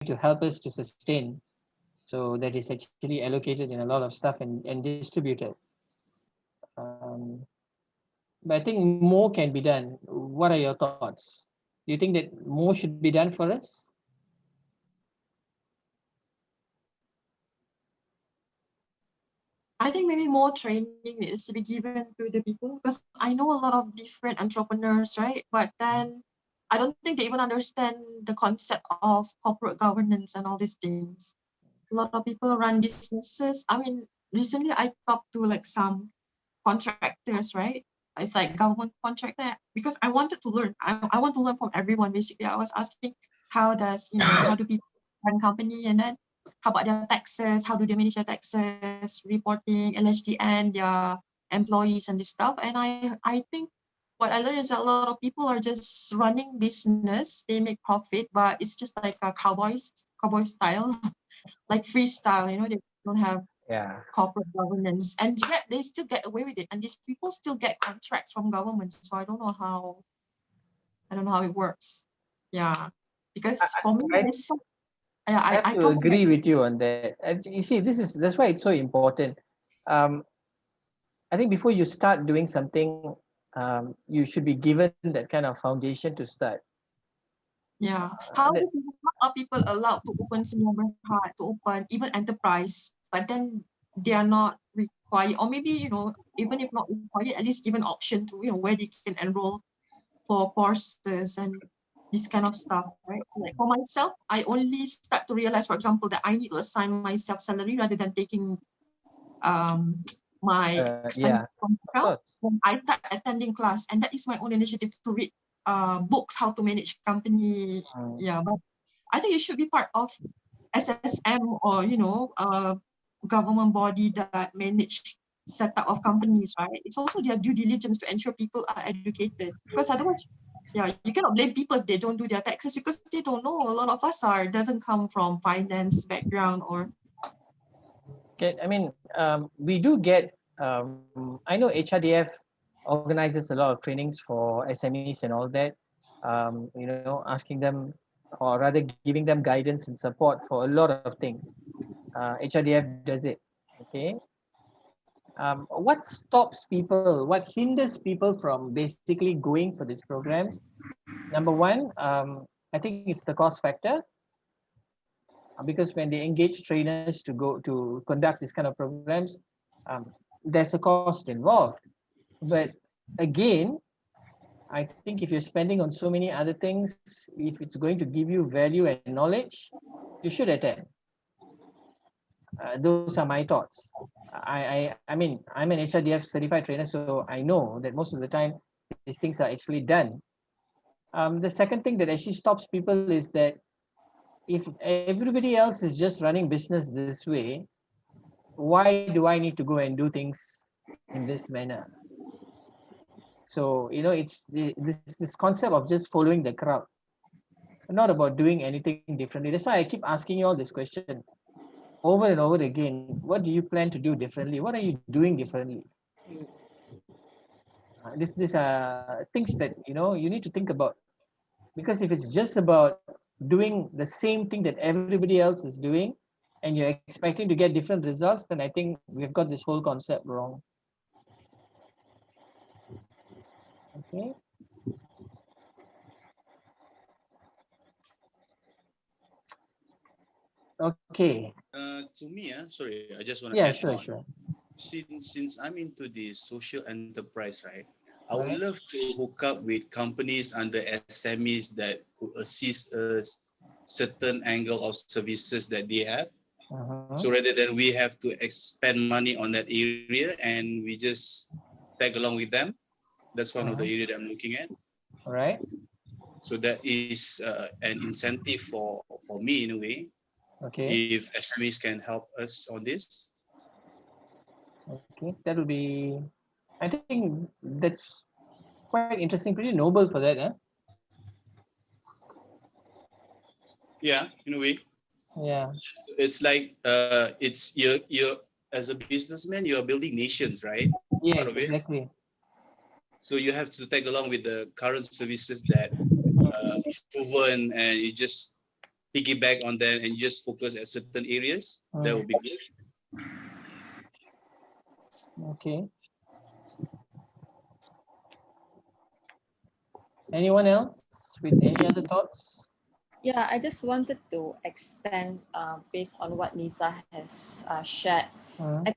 to help us to sustain, so that is actually allocated in a lot of stuff and distributed. Um, but I think more can be done. What are your thoughts? Do you think that more should be done for us? I think maybe more training needs to be given to the people, because I know a lot of different entrepreneurs, right? But then I don't think they even understand the concept of corporate governance and all these things. A lot of people run businesses. I mean, recently I talked to like some contractors, right? It's like government contractor, because I wanted to learn. I want to learn from everyone. Basically, I was asking how does, how do people run company, and then how about their taxes? How do they manage their taxes, reporting, LHDN, their employees and this stuff. And I think what I learned is that a lot of people are just running business. They make profit, but it's just like a cowboy style, like freestyle. They don't have Yeah. corporate governance, and yet they still get away with it. And these people still get contracts from government. So I don't know how it works. Yeah, I, because for me, I yeah, I have I to told them, agree with you on that. As you see, that's why it's so important. Um, I think before you start doing something, you should be given that kind of foundation to start. yeah, That, how are people allowed to open Senior Berhad, to open even enterprise, but then they are not required, or maybe even if not required, at least given option to where they can enroll for courses and this kind of stuff, right? Like for myself, I only start to realize, for example, that I need to assign myself salary rather than taking um, my expenses yeah, from of account course. when I start attending class, and that is my own initiative to read books how to manage company. Mm. Yeah, but I think it should be part of SSM, or government body that manage setup of companies, right? It's also their due diligence to ensure people are educated, because otherwise, yeah, you cannot blame people if they don't do their taxes, because they don't know. A lot of us doesn't come from finance background, or I mean, we do get. I know HRDF organizes a lot of trainings for SMEs and all that. Asking them, or rather giving them guidance and support for a lot of things. HRDF does it. Okay. What stops people? What hinders people from basically going for these programs? Number one, I think it's the cost factor, because when they engage trainers to go to conduct this kind of programs, um, there's a cost involved. But again, I think if you're spending on so many other things, if it's going to give you value and knowledge, you should attend. Those are my thoughts. I mean, I'm an HRDF certified trainer, so I know that most of the time these things are actually done. The second thing that actually stops people is that if everybody else is just running business this way, why do I need to go and do things in this manner? So it's this concept of just following the crowd, not about doing anything differently. That's why I keep asking you all this question over and over again. What do you plan to do differently? What are you doing differently? These are things that you need to think about, because if it's just about doing the same thing that everybody else is doing, and you're expecting to get different results, then I think we've got this whole concept wrong. Okay. Okay. To me, sorry, I just want to Yeah, add sure, on. sure. Since I'm into the social enterprise, right? I would Right. love to hook up with companies under SMEs that could assist us certain angle of services that they have. Uh-huh. So rather than we have to expend money on that area and we just tag along with them, that's one of the Uh-huh. area that I'm looking at. All right. So that is an incentive for me in a way. Okay. If SMEs can help us on this, Okay. That will be. I think that's quite interesting. Pretty noble for that, huh? yeah, in a way, Yeah. it's like it's you're as a businessman, you're building nations, right? Part of Yes, it. exactly. So you have to tag along with the current services that is proven, and you just piggyback on that and just focus at certain areas, that would be good. Okay. Anyone else with any other thoughts? Yeah, I just wanted to extend based on what Nisa has shared. Mm,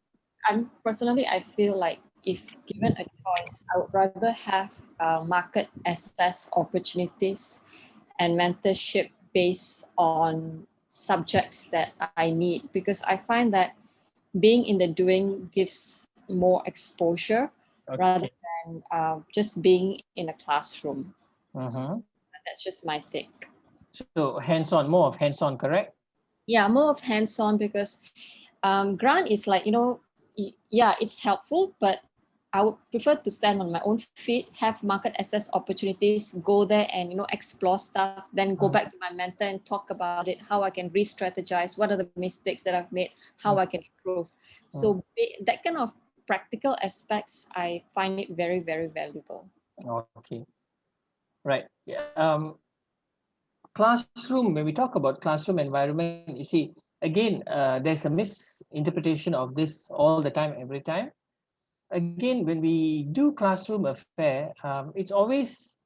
I feel like if given a choice, I would rather have market access opportunities and mentorship based on subjects that I need, because I find that being in the doing gives more exposure rather okay. than just being in a classroom. Mm-hmm. That's just my take. So hands-on, more of hands-on, correct? Yeah, more of hands-on, because grant is like, yeah, it's helpful, but I would prefer to stand on my own feet, have market access opportunities, go there and explore stuff, then go back to my mentor and talk about it, how I can re-strategize, what are the mistakes that I've made, how I can improve. So that kind of practical aspects, I find it very, very valuable. Okay. Right. Yeah. Classroom, when we talk about classroom environment, you see, again, there's a misinterpretation of this all the time, every time. Again, when we do classroom affair, it's always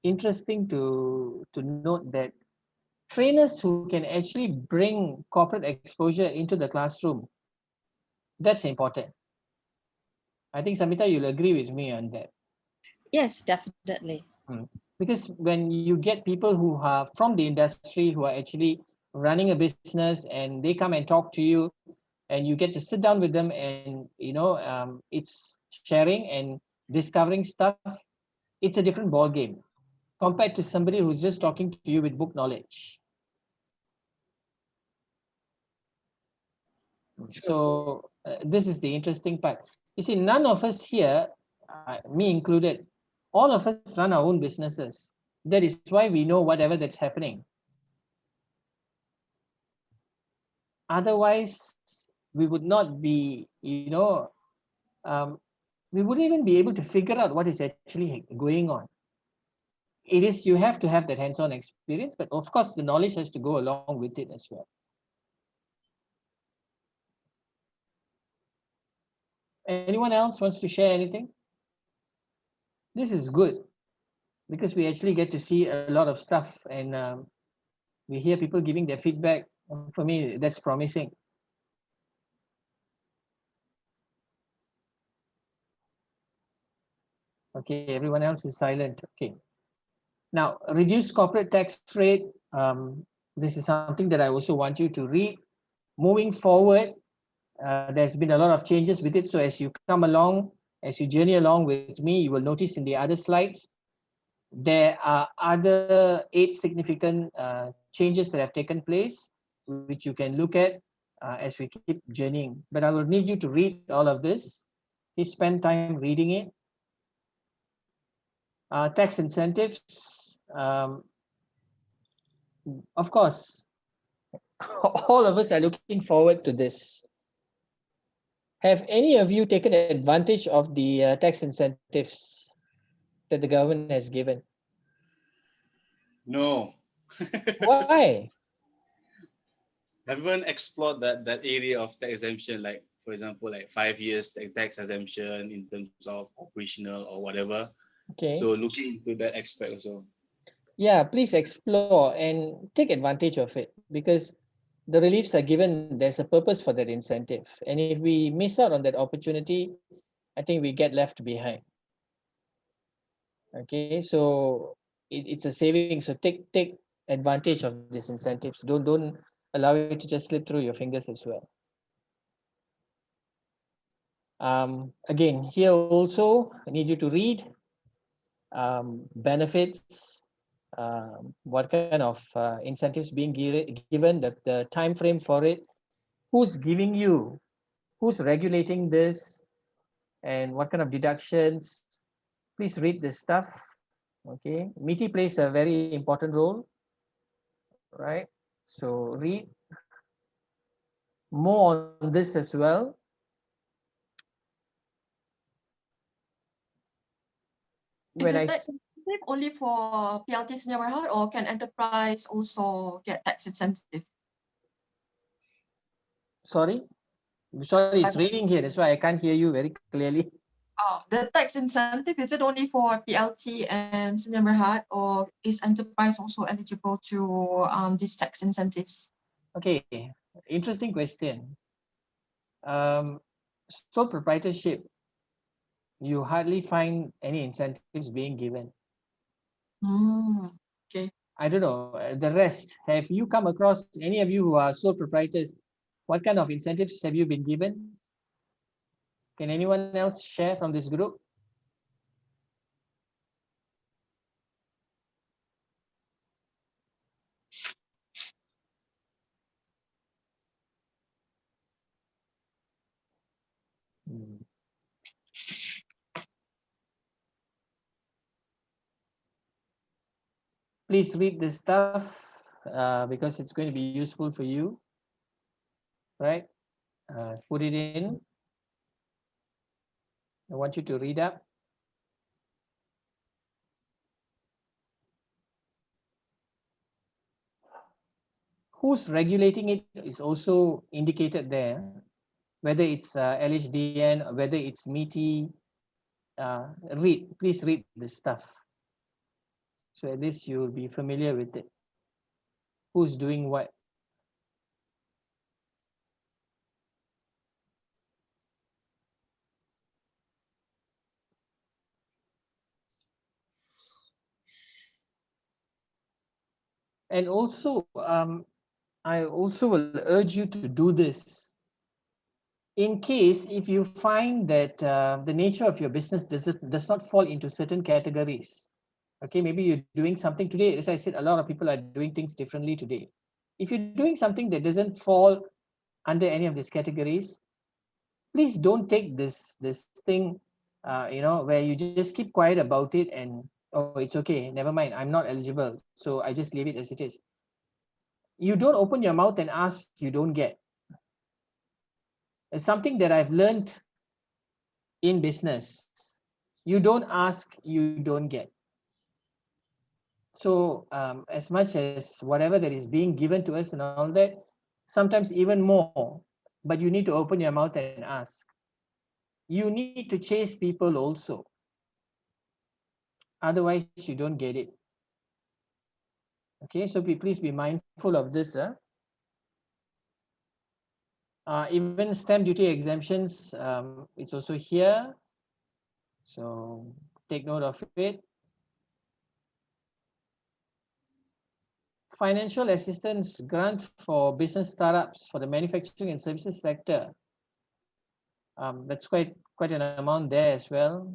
interesting to note that trainers who can actually bring corporate exposure into the classroom, that's important. I think Samita, you'll agree with me on that. Yes, definitely. Because when you get people who are from the industry, who are actually running a business, and they come and talk to you, and you get to sit down with them, and it's sharing and discovering stuff, it's a different ball game compared to somebody who's just talking to you with book knowledge. So this is the interesting part. You see, none of us here, me included, all of us run our own businesses. That is why we know whatever that's happening. Otherwise, we would not be, um, we wouldn't even be able to figure out what is actually going on. It is, you have to have that hands-on experience, but of course, the knowledge has to go along with it as well. Anyone else wants to share anything? This is good because we actually get to see a lot of stuff, and we hear people giving their feedback. For me, that's promising. Okay, everyone else is silent. Okay. Now, reduced corporate tax rate. This is something that I also want you to read. Moving forward, there's been a lot of changes with it. So as you come along, as you journey along with me, you will notice in the other slides, there are other 8 significant changes that have taken place, which you can look at as we keep journeying. But I will need you to read all of this. Please spend time reading it. Tax incentives. Of course, all of us are looking forward to this. Have any of you taken advantage of the tax incentives that the government has given? No. Why? Haven't explored that area of tax exemption, like for example, like 5 years tax exemption in terms of operational or whatever. Okay. So looking into that aspect also. Yeah, please explore and take advantage of it, because the reliefs are given, there's a purpose for that incentive. And if we miss out on that opportunity, I think we get left behind. Okay, so it's a saving. So take advantage of these incentives. Don't allow it to just slip through your fingers as well. Again, here also, I need you to read benefits, what kind of incentives being given, the time frame for it, who's giving you, who's regulating this, and what kind of deductions. Please read this stuff. Okay, MITI plays a very important role, right? So read more on this as well. When Is I it that incentive only for PLT senior warehouse, or can enterprise also get tax incentive? Sorry, it's raining here. That's why I can't hear you very clearly. The tax incentive, is it only for PLT and senior warehouse, or is enterprise also eligible to these tax incentives? Okay, interesting question. Sole proprietorship, you hardly find any incentives being given. Okay. I don't know, the rest, have you come across any of you who are sole proprietors? What kind of incentives have you been given? Can anyone else share from this group? Please read this stuff because it's going to be useful for you, right? Put it in. I want you to read up. Who's regulating it is also indicated there, whether it's LHDN, whether it's MITI. Please read this stuff. So at least you'll be familiar with it. Who's doing what? And also, I also will urge you to do this. In case if you find that the nature of your business does not fall into certain categories, okay, maybe you're doing something today. As I said, a lot of people are doing things differently today. If you're doing something that doesn't fall under any of these categories, please don't take this thing, where you just keep quiet about it and, oh, it's okay, never mind, I'm not eligible, so I just leave it as it is. You don't open your mouth and ask, you don't get. It's something that I've learned in business. You don't ask, you don't get. So as much as whatever that is being given to us and all that, sometimes even more, but you need to open your mouth and ask. You need to chase people also. Otherwise, you don't get it. Okay, so please be mindful of this. Even stamp duty exemptions, it's also here. So take note of it. Financial assistance grant for business startups for the manufacturing and services sector. That's quite an amount there as well.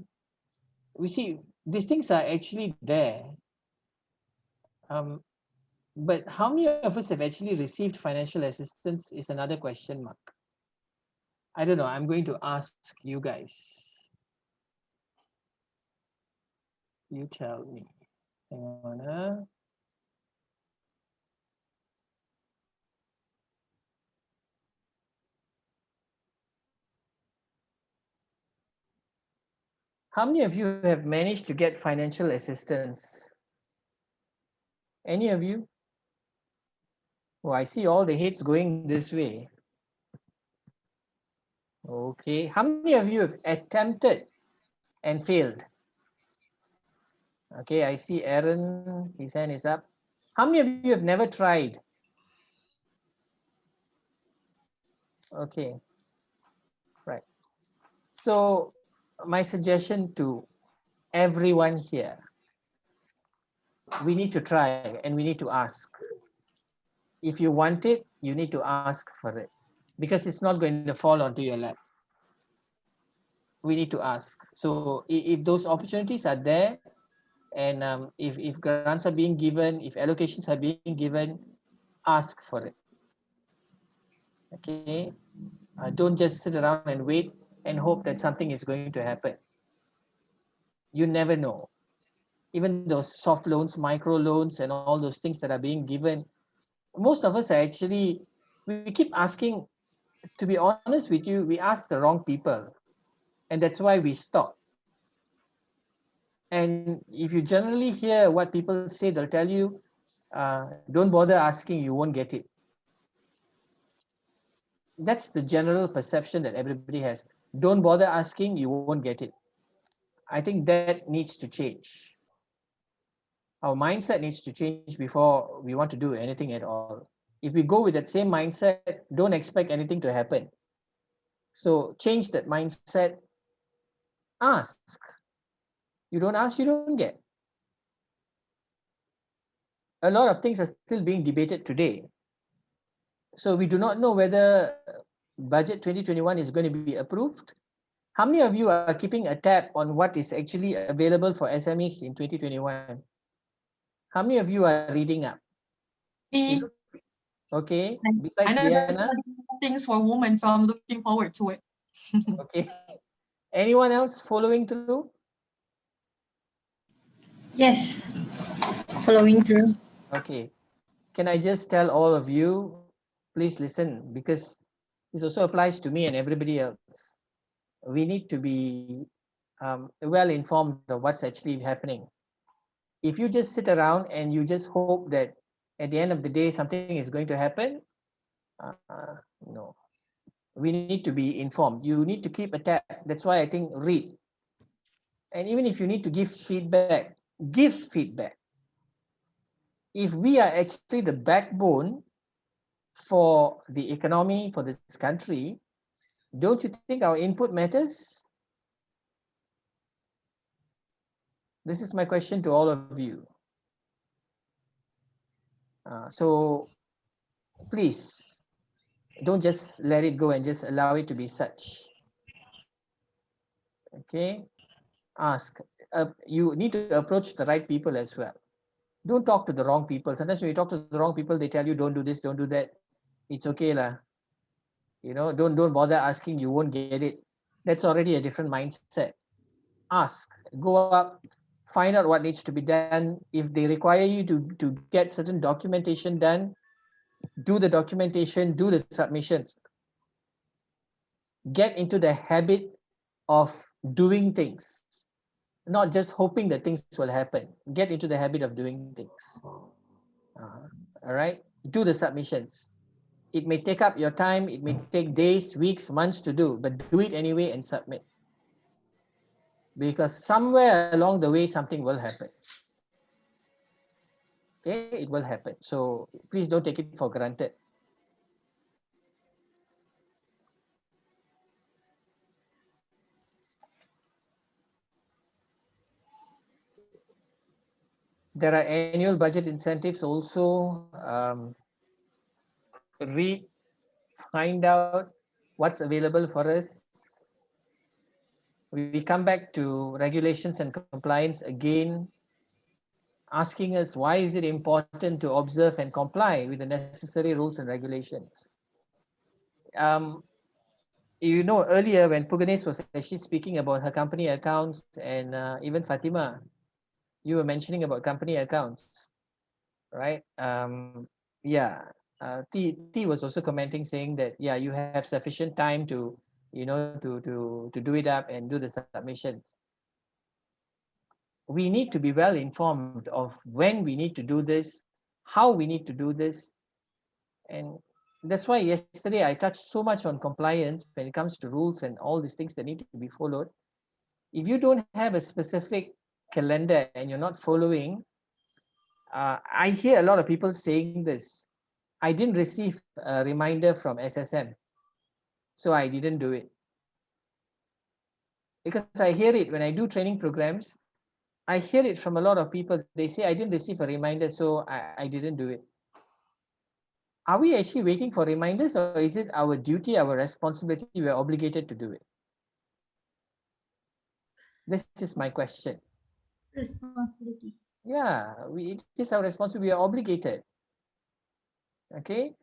We see these things are actually there. But how many of us have actually received financial assistance is another question mark. I don't know. I'm going to ask you guys. You tell me. Hang on. How many of you have managed to get financial assistance? Any of you? Oh, I see all the heads going this way. Okay. How many of you have attempted and failed? Okay, I see Aaron, his hand is up. How many of you have never tried? Okay, right. So my suggestion to everyone here, we need to try and we need to ask. If you want it, you need to ask for it because it's not going to fall onto your lap. We need to ask. So if those opportunities are there, and if grants are being given, if allocations are being given, ask for it. Okay, don't just sit around and wait and hope that something is going to happen. You never know. Even those soft loans, micro loans, and all those things that are being given, most of us are actually, we keep asking, to be honest with you, we ask the wrong people. And that's why we stop. And if you generally hear what people say, they'll tell you, don't bother asking, you won't get it. That's the general perception that everybody has. Don't bother asking, you won't get it. I think that needs to change. Our mindset needs to change before we want to do anything at all. If we go with that same mindset, don't expect anything to happen. So change that mindset, ask. You don't ask, you don't get. A lot of things are still being debated today. So we do not know whether budget 2021 is going to be approved. How many of you are keeping a tab on what is actually available for SMEs in 2021? How many of you are reading up? Me, Okay. I Besides know there's Diana, things for women, so I'm looking forward to it. okay. Anyone else following through? Yes, following through. Okay. Can I just tell all of you, please listen, because this also applies to me and everybody else. We need to be well informed of what's actually happening. If you just sit around and you just hope that at the end of the day something is going to happen, no. We need to be informed. You need to keep a tab. That's why I think read. And even if you need to give feedback, give feedback. If we are actually the backbone for the economy for this country, don't you think our input matters? This is my question to all of you. So please don't just let it go and just allow it to be such. Okay, ask. You need to approach the right people as well. Don't talk to the wrong people. Sometimes when you talk to the wrong people, they tell you don't do this, don't do that. It's okay lah. You know, don't bother asking. You won't get it. That's already a different mindset. Ask. Go up. Find out what needs to be done. If they require you to get certain documentation done, do the documentation, do the submissions. Get into the habit of doing things, not just hoping that things will happen. Get into the habit of doing things. All right, do the submissions. It may take up your time, it may take days, weeks, months to do, but do it anyway and submit. Because somewhere along the way, something will happen. Okay, it will happen. So please don't take it for granted. There are annual budget incentives also. Read, find out what's available for us. We come back to regulations and compliance again, asking us why is it important to observe and comply with the necessary rules and regulations. You know, earlier when Puganes was actually speaking about her company accounts and even Fatima, you were mentioning about company accounts, right? Yeah, T was also commenting saying that, yeah, you have sufficient time to, you know, to do it up and do the submissions. We need to be well informed of when we need to do this, how we need to do this. And that's why yesterday I touched so much on compliance when it comes to rules and all these things that need to be followed. If you don't have a specific calendar and you're not following, I hear a lot of people saying this. I didn't receive a reminder from SSM, so I didn't do it. Because I hear it when I do training programs, I hear it from a lot of people. They say, I didn't receive a reminder, so I didn't do it. Are we actually waiting for reminders, or is it our duty, our responsibility, we're obligated to do it? This is my question. Responsibility. Yeah, it is our responsibility, we are obligated. Okay.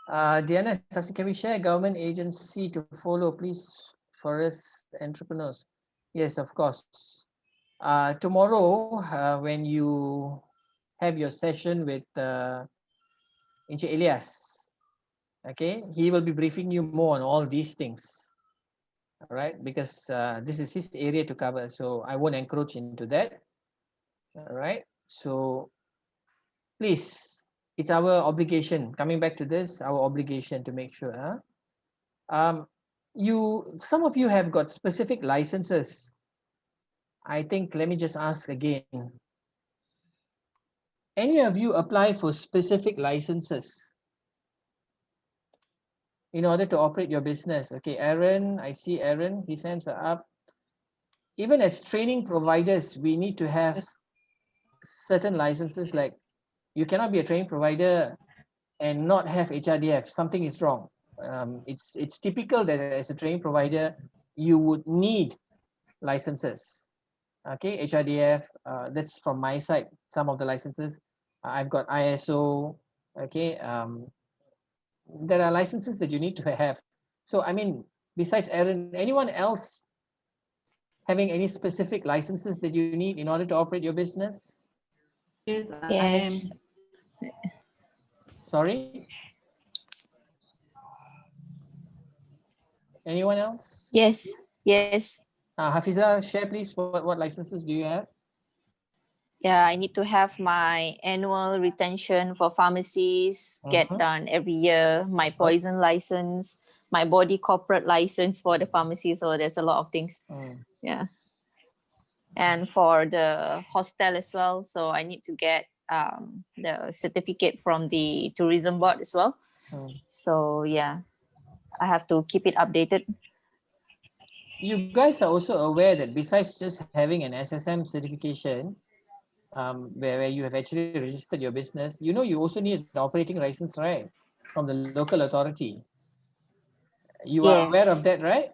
Diana, Sasi, can we share government agency to follow, please, for us entrepreneurs? Yes, of course. Tomorrow, when you have your session with Encik Elias, okay, he will be briefing you more on all these things. all right, because this is his area to cover, so I won't encroach into that. All right, so please, it's our obligation. Coming back to this, our obligation to make sure. Some of you have got specific licenses. I think, let me just ask again. Any of you apply for specific licenses in order to operate your business? Okay, Aaron, I see Aaron, his hands are up. Even as training providers, we need to have certain licenses, like you cannot be a training provider and not have HRDF. Something is wrong. It's typical that as a training provider, you would need licenses. Okay, HRDF, that's from my side, some of the licenses. I've got ISO, okay. There are licenses that you need to have. So, I mean, besides Aaron, anyone else having any specific licenses that you need in order to operate your business? Yes, I am. Yes. Sorry? Anyone else? Yes. Yes. Hafiza, share please, what licenses do you have? Yeah, I need to have my annual retention for pharmacies get done every year, my poison license, my body corporate license for the pharmacy. So there's a lot of things. Yeah. And for the hostel as well. So I need to get the certificate from the tourism board as well. So yeah, I have to keep it updated. You guys are also aware that besides just having an SSM certification, where you have actually registered your business, you know, you also need an operating license, right? From the local authority. You are aware of Yes. that, right?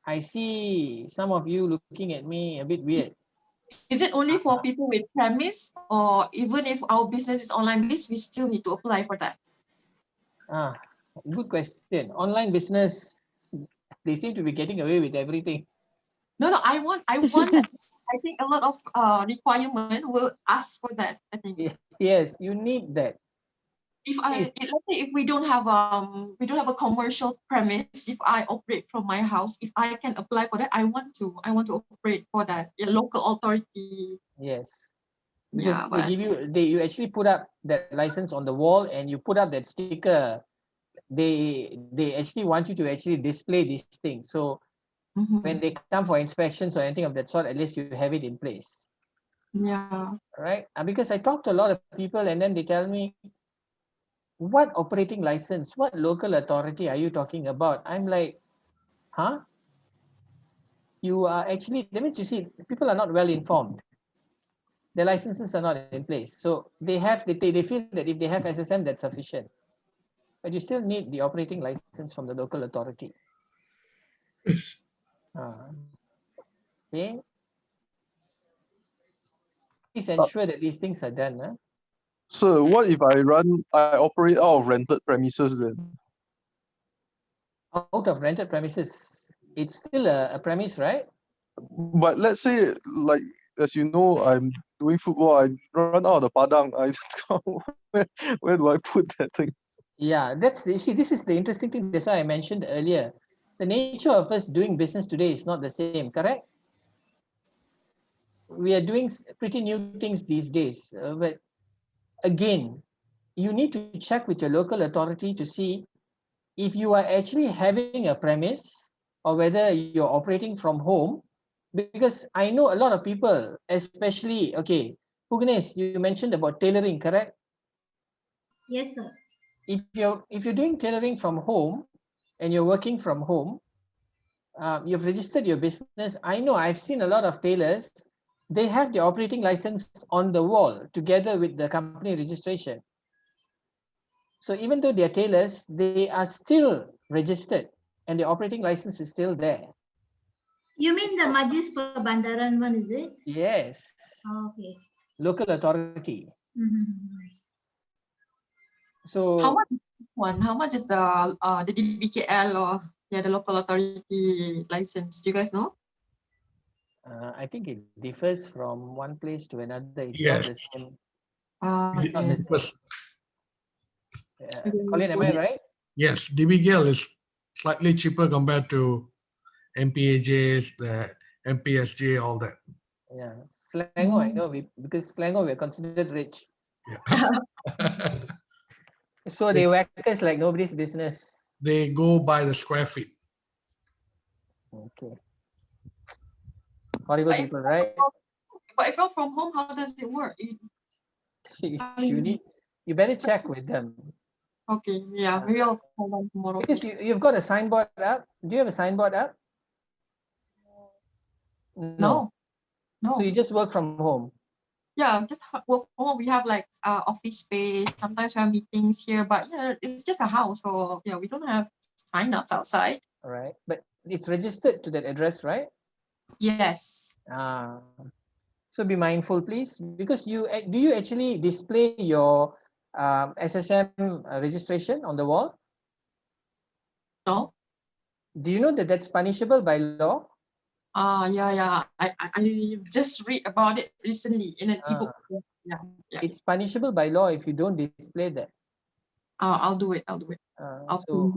I see some of you looking at me a bit weird. Is it only for people with premise, or even if our business is online based, we still need to apply for that? Good question. Online business, they seem to be getting away with everything. No, I want I think a lot of requirement will ask for that, I think. Yes, you need that. Let's say if we don't have a commercial premise, if I operate from my house, if I can apply for that, I want to operate for that, a local authority. Yes, because Yeah, they give you actually put up that license on the wall and you put up that sticker. They actually want you to actually display these things. So when they come for inspections or anything of that sort, at least you have it in place. Yeah. Right? Because I talk to a lot of people and then they tell me, what operating license, what local authority are you talking about? I'm like, huh? You are actually, that means you see, people are not well informed. Their licenses are not in place. So they feel that if they have SSM, that's sufficient. But you still need the operating license from the local authority. Okay. Please ensure that these things are done. Huh? So what if I operate out of rented premises then? Out of rented premises, it's still a premise, right? But let's say, like, as you know, I'm doing football, I run out of the padang. Where do I put that thing? Yeah, this is the interesting thing. That's why I mentioned earlier. The nature of us doing business today is not the same, correct? We are doing pretty new things these days. But again, you need to check with your local authority to see if you are actually having a premise or whether you're operating from home. Because I know a lot of people, especially, okay, Pugnes, you mentioned about tailoring, correct? Yes, sir. If you're doing tailoring from home and you're working from home, you've registered your business. I know I've seen a lot of tailors, they have the operating license on the wall together with the company registration. So even though they're tailors, they are still registered and the operating license is still there. You mean the Majlis Perbandaran one, is it? Yes. Oh, okay. Local authority. So how much is the DBKL or the local authority license? Do you guys know? I think it differs from one place to another. It's not the same. Colin, am I right? Yes, DBGL is slightly cheaper compared to MPAJs, the MPSJ, all that. Yeah, Selangor, I know, because Selangor we're considered rich. Yeah. So they whack us like nobody's business. They go by the square feet. Okay. Horrible people, right? But if you're from home, how does it work? You better check with them. Okay, yeah, maybe I'll call them tomorrow. Because you've got a signboard up. Do you have a signboard up? No. So you just work from home. Yeah, just work from home. We have like office space. Sometimes we have meetings here, but yeah, it's just a house. So yeah, we don't have sign-ups outside. All right. But it's registered to that address, right? Yes. So be mindful, please, because do you actually display your SSM registration on the wall? No. Do you know that that's punishable by law? Yeah. I just read about it recently in an ebook. Yeah. It's punishable by law if you don't display that. I'll do it. I'll So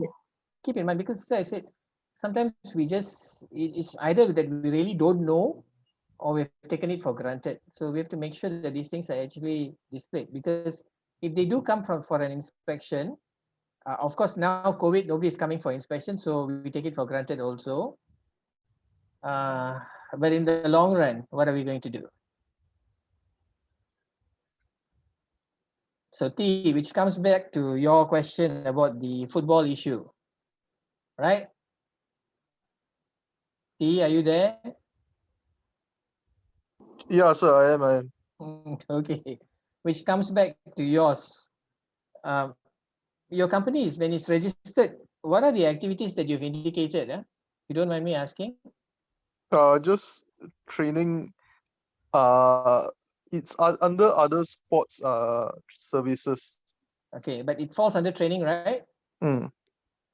keep in mind, because as I said, sometimes it's either that we really don't know or we've taken it for granted. So we have to make sure that these things are actually displayed, because if they do come for an inspection, of course now COVID, nobody is coming for inspection, so we take it for granted also. But in the long run, what are we going to do? So T, which comes back to your question about the football issue, right? T, are you there? Yeah, sir, I am. Okay, which comes back to yours. Your company is, when it's registered, what are the activities that you've indicated? You don't mind me asking? Just training. It's under other sports services. Okay, but it falls under training, right?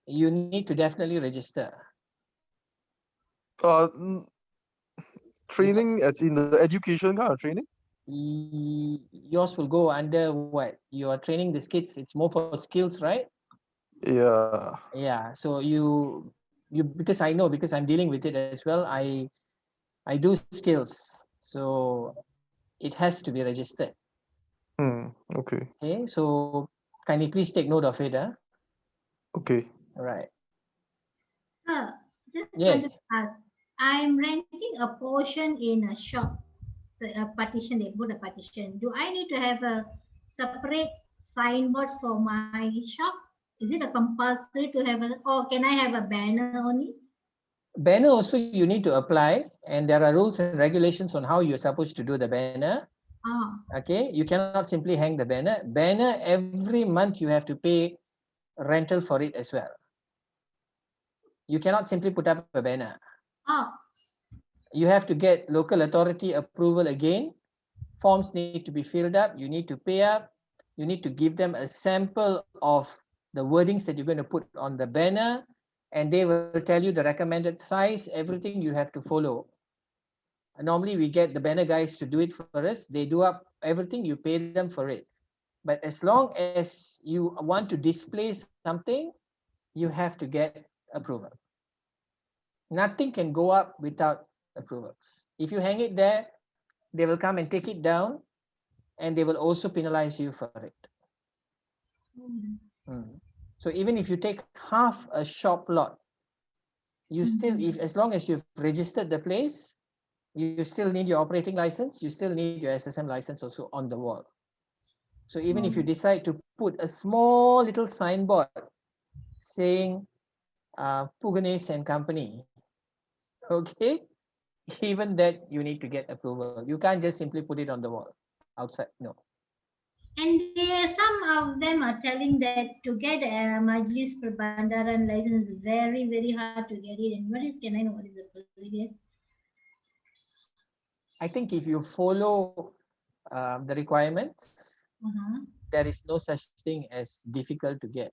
You need to definitely register. Training as in the education kind of training? Yours will go under what? You are training the kids, it's more for skills, right? Yeah. Yeah, so you because I know, because I'm dealing with it as well, I do skills, so it has to be registered. Okay. Okay, so kindly please take note of it. Okay. All right. Sir, just Yes. wanted to ask, I'm renting a portion in a shop, so a partition, they put a partition. Do I need to have a separate signboard for my shop? Is it a compulsory to have or can I have a banner only? Banner also you need to apply, and there are rules and regulations on how you're supposed to do the banner. Okay, you cannot simply hang the banner. Banner, every month you have to pay rental for it as well. You cannot simply put up a banner. You have to get local authority approval again. Forms need to be filled up. You need to pay up. You need to give them a sample of the wordings that you're going to put on the banner, and they will tell you the recommended size, everything you have to follow. Normally we get the banner guys to do it for us. They do up everything, you pay them for it. But as long as you want to display something, you have to get approval. Nothing can go up without approvals. If you hang it there, they will come and take it down, and they will also penalize you for it. So even if you take half a shop lot, you still, as long as you've registered the place, you still need your operating license, you still need your SSM license also on the wall. So even if you decide to put a small little signboard saying Puganes and Company, okay, even that you need to get approval. You can't just simply put it on the wall outside, no. And some of them are telling that to get a Majlis Perbandaran license is very, very hard to get it. And can I know what is the procedure? I think if you follow the requirements, there is no such thing as difficult to get.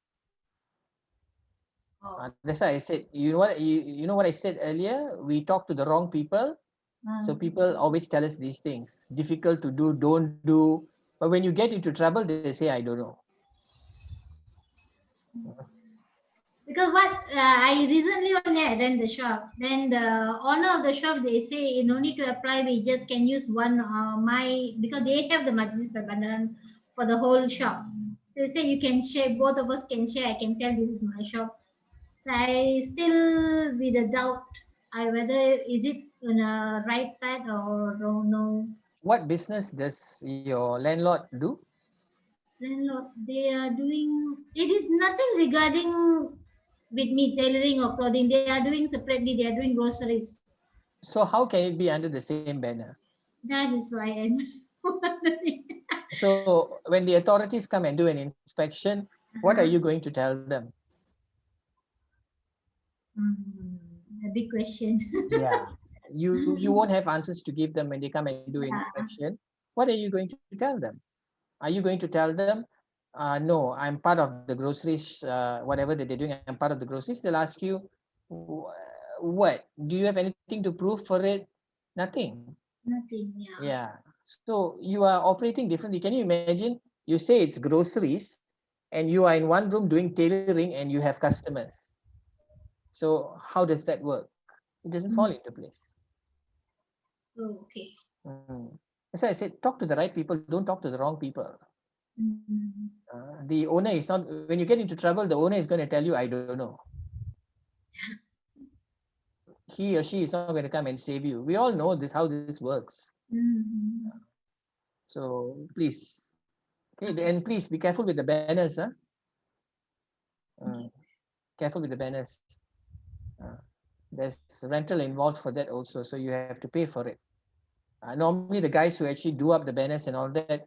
That's why I said, you know what I said earlier, we talk to the wrong people. So people always tell us these things, difficult to do, don't do. But when you get into trouble, they say, I don't know. Because Because what I recently only I ran the shop. Then the owner of the shop they say no need to apply. We just can use one my because they have the majlis perbandaran for the whole shop. So they say you can share. Both of us can share. I can tell this is my shop. So I still with a doubt. I whether is it on a right path or no. What business does your landlord do? Landlord they are doing. It is nothing regarding with me tailoring or clothing. They are doing separately. They are doing groceries. So how can it be under the same banner? That is why I'm wondering. So when the authorities come and do an inspection, what are Uh-huh. you going to tell them? A big question. Yeah, you won't have answers to give them when they come and do Yeah. inspection. What are you going to tell them? Are you going to tell them, no, I'm part of the groceries, whatever that they're doing, I'm part of the groceries? They'll ask you, what? Do you have anything to prove for it? Nothing. Nothing. Yeah. Yeah. So you are operating differently. Can you imagine? You say it's groceries and you are in one room doing tailoring and you have customers. So how does that work? It doesn't fall into place. So okay. Mm. That's why I said, talk to the right people, don't talk to the wrong people. Mm. The owner is not, when you get into trouble, the owner is going to tell you, I don't know. He or she is not going to come and save you. We all know this, how this works. Mm. So please, okay, and please be careful with the banners. Huh? Careful with the banners. There's rental involved for that also, so you have to pay for it. Normally, the guys who actually do up the banners and all that,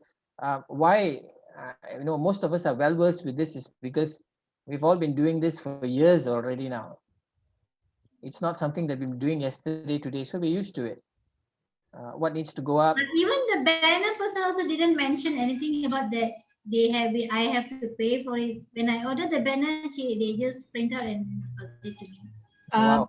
why, most of us are well versed with this is because we've all been doing this for years already now. It's not something that we've been doing yesterday, today, so we're used to it. What needs to go up? But even the banner person also didn't mention anything about that. They have I have to pay for it. When I ordered the banner, they just print out and pass it to me. Wow.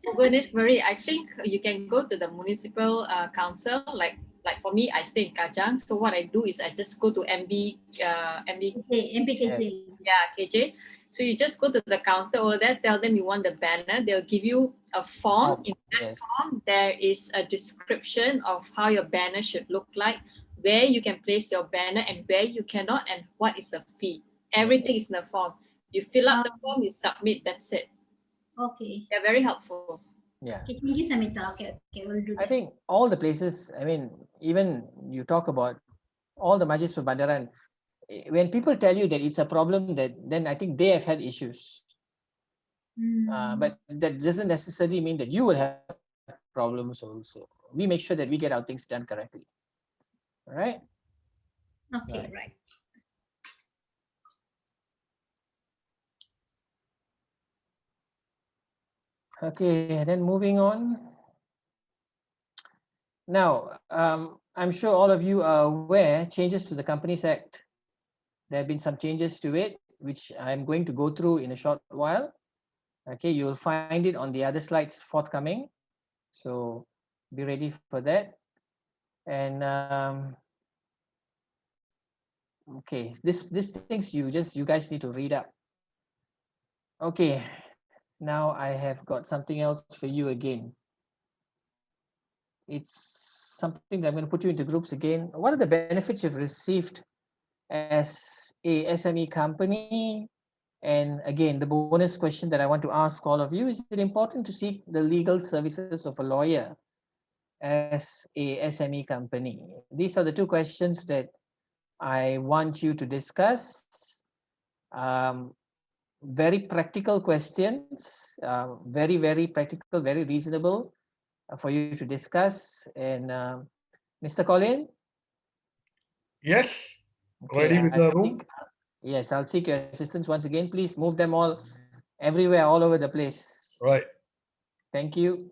For goodness, Marie, I think you can go to the municipal council. Like for me, I stay in Kajang. So what I do is I just go to MB, Okay, MPKJ. yeah, KJ. So you just go to the counter over there, tell them you want the banner. They'll give you a form. In that Yes. form, there is a description of how your banner should look like, where you can place your banner and where you cannot, and what is the fee. Everything is in the form. You fill up the form, you submit, that's it. Okay. They're very helpful. Yeah. Okay, thank you, Samita. Okay, we'll do I that. think all the places, I mean, even you talk about all the Majlis Perbandaran, when people tell you that it's a problem, that then I think they have had issues. But that doesn't necessarily mean that you will have problems also. We make sure that we get our things done correctly. All right? Okay, right. Okay, then moving on. Now, I'm sure all of you are aware changes to the Companies Act. There have been some changes to it, which I'm going to go through in a short while. Okay, you'll find it on the other slides forthcoming. So be ready for that. And okay, this things you guys need to read up. Okay, now I have got something else for you again. It's something that I'm going to put you into groups again. What are the benefits you've received as a SME company? And again, the bonus question that I want to ask all of you, is it important to seek the legal services of a lawyer as a SME company? These are the two questions that I want you to discuss. Very practical questions, very practical, very reasonable for you to discuss. And Mr. Colin? Yes, Okay, ready with the room. Yes, I'll seek your assistance once again. Please move them all everywhere, all over the place. Right. Thank you.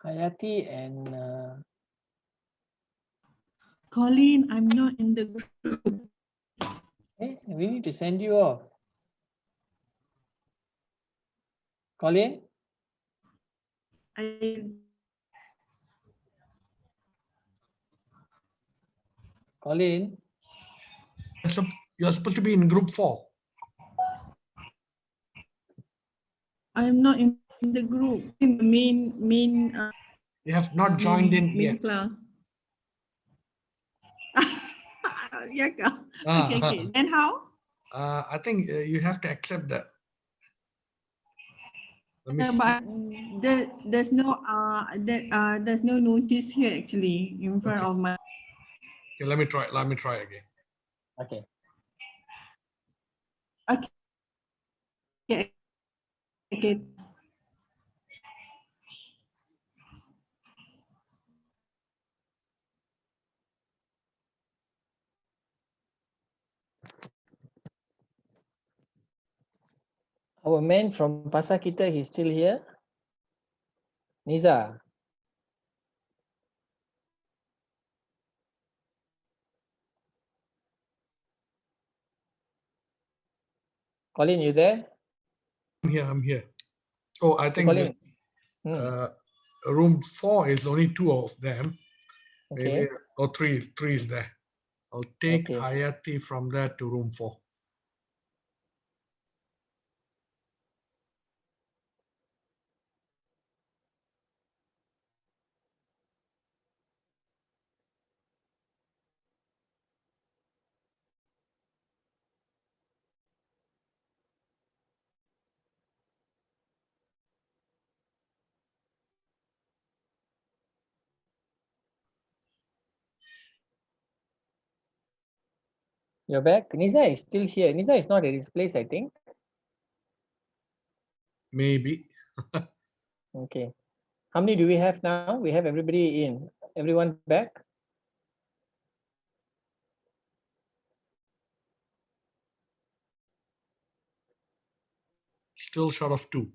Hayati and Colin, I'm not in the group. we need to send you off. Colin, I Colin, You're supposed to be in group 4. I'm not in the group. In the main You have not joined in main yet. class. Yeah. Ah, Okay. Then how? I think you have to accept that. Let me Yeah, see. but there's there's no notice here actually in front Okay. of my. Okay, let me try. Let me try again. okay. Okay. Okay. Our man from Pasar Kita, he's still here. Niza. Colin, you there? I'm here. Oh, I So think this, Colin, room 4 is only 2 of them. Maybe, okay, or three is there. I'll take okay. Hayati from there to room 4. You're back. Niza is still here. Niza is not at his place, I think. Maybe. Okay. How many do we have now? We have everybody in. Everyone back? Still short of 2.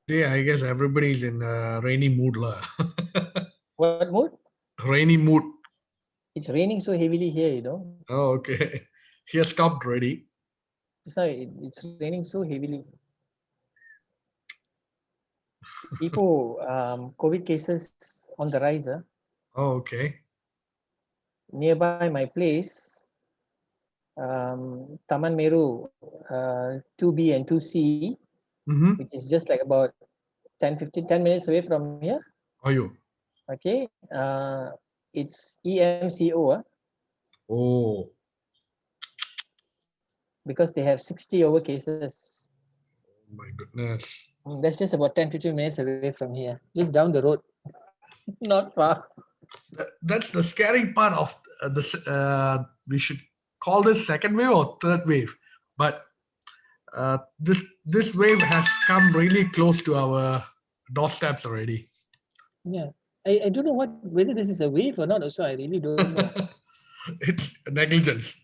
Yeah, I guess everybody's in a rainy mood. What mood? Rainy mood. It's raining so heavily here, you know. Oh, okay. Here stopped already. It's raining so heavily. People, COVID cases on the rise. Oh, okay. Nearby my place, Taman Meru 2B and 2C, which is just like about 10 minutes away from here. Are you? Okay. It's EMCO. Oh, Because they have 60 over cases. my goodness. That's just about 10-15 minutes away from here, just down the road. Not far. That's the scary part of this. We should call this second wave or third wave, but this wave has come really close to our doorsteps already. Yeah, I don't know whether this is a wave or not. Also, I really don't know. It's negligence.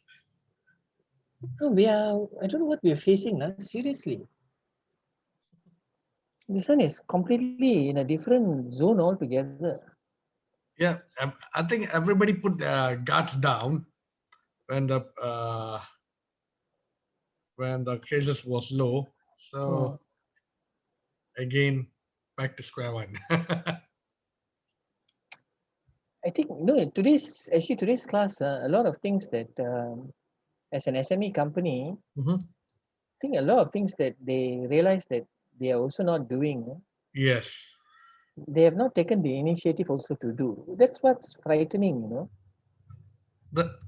No, I don't know what we are facing now. Seriously, this one is completely in a different zone altogether. Yeah, I think everybody put their guards down when the cases was low. So again, back to square one. I think today's class, a lot of things that as an SME company, I think a lot of things that they realize that they are also not doing. Yes. They have not taken the initiative also to do. That's what's frightening, That's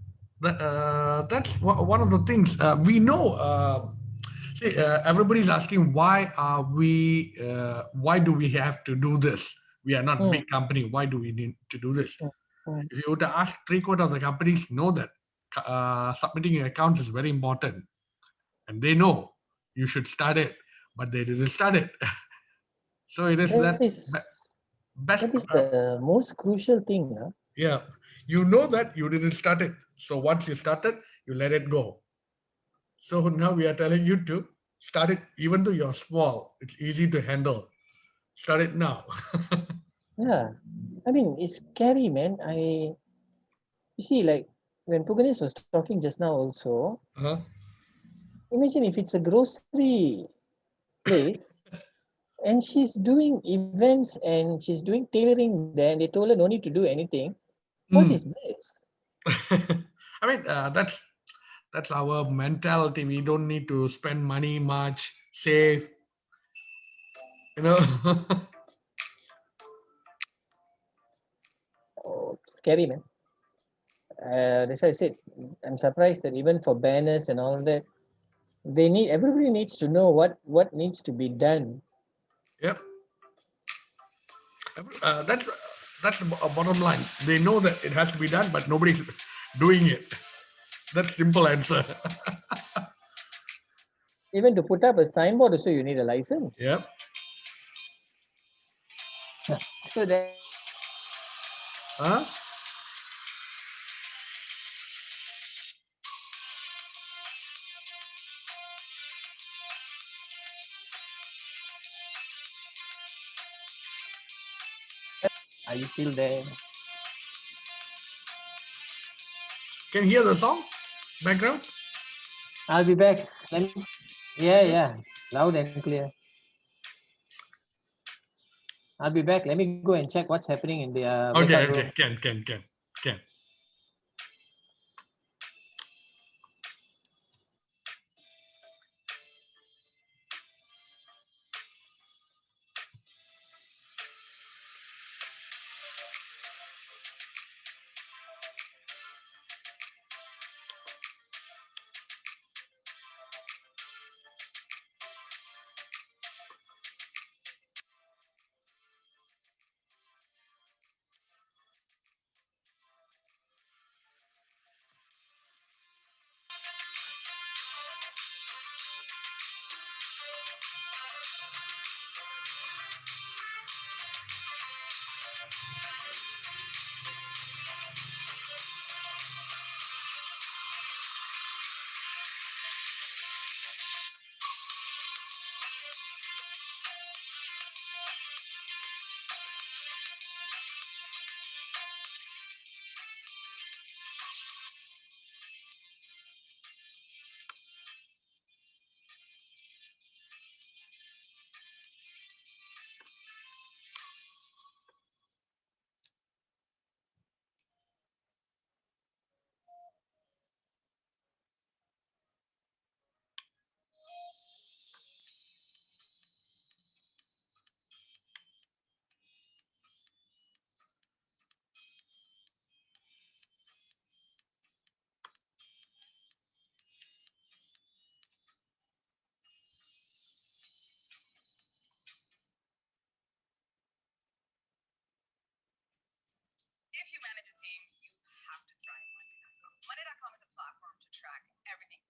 one of the things we know. See, everybody's asking why do we have to do this? We are not big company. Why do we need to do this? If you were to ask 3/4 of the companies know that submitting your accounts is very important, and they know you should start it, but they didn't start it. So it is That best. is the most crucial thing. Yeah, you know that you didn't start it. So once you started, you let it go. So now we are telling you to start it, even though you're small, it's easy to handle. Start it now. Yeah, I mean it's scary, man. You see, like when Puganis was talking just now, also, Huh? imagine if it's a grocery place and she's doing events and she's doing tailoring there, and they told her no need to do anything. What is Mm. this? I mean, that's our mentality. We don't need to spend money much, save, you know. Oh, scary, man. That's why I said I'm surprised that even for banners and all that, everybody needs to know what needs to be done. Yep. That's a bottom line. They know that it has to be done, but nobody's doing it. That's simple answer. Even to put up a signboard, also you need a license. Yep. So that Huh? are you still there? Can you hear the song background? I'll be back. Yeah, yeah, loud and clear. I'll be back. Let me go and check what's happening in the breakout Okay. room. Okay. Can. If you manage a team, you have to try Monday.com. Monday.com is a platform to track everything.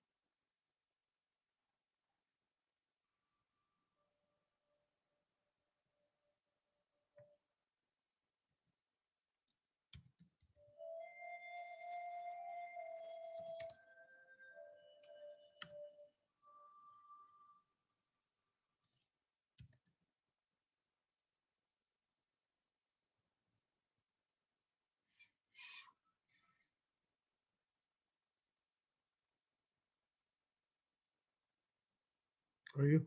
Are you?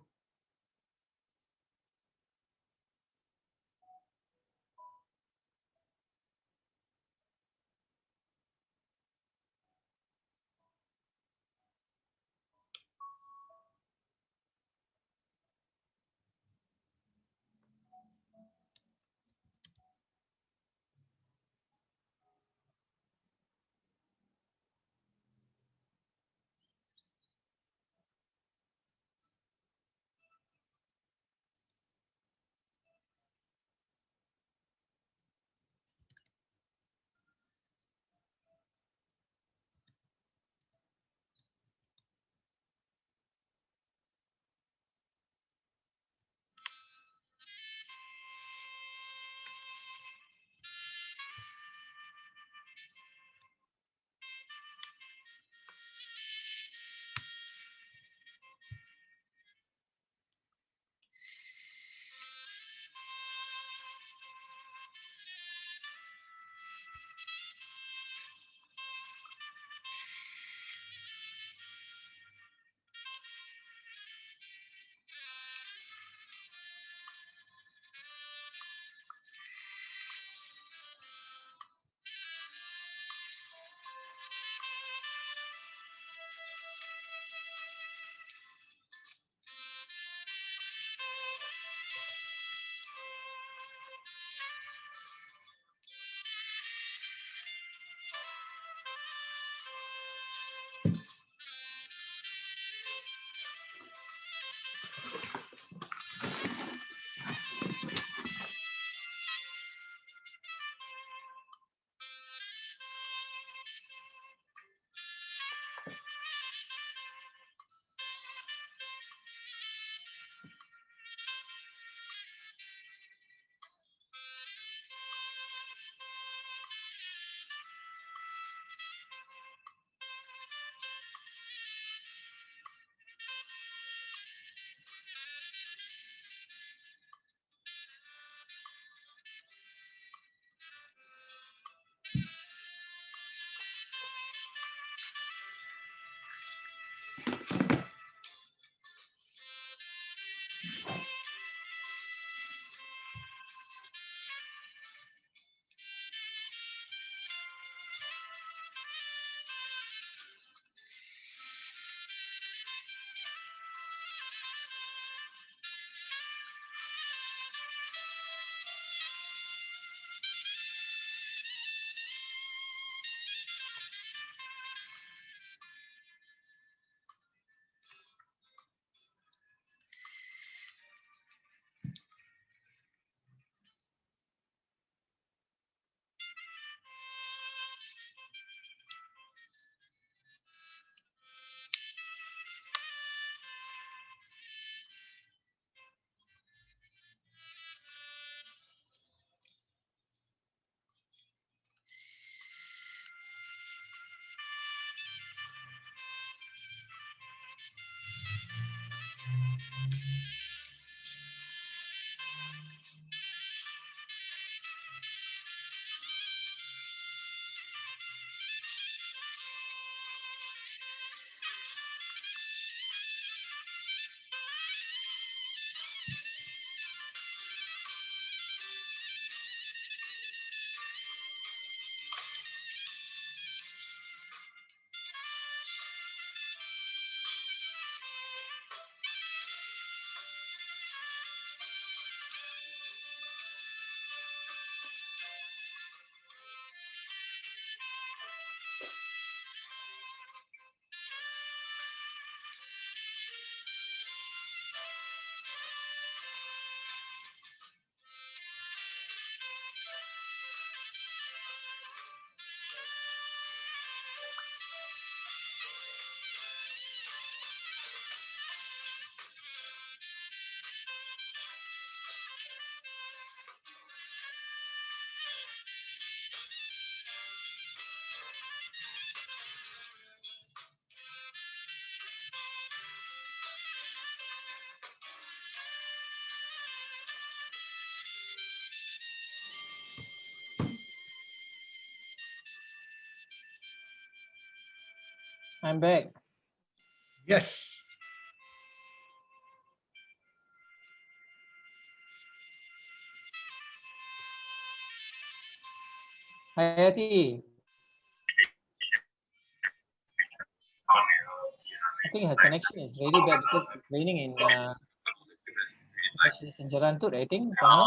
I'm back. Yes. Hayati. I think her connection is really bad because it's raining in she's in Jarantut, I think, Pahang.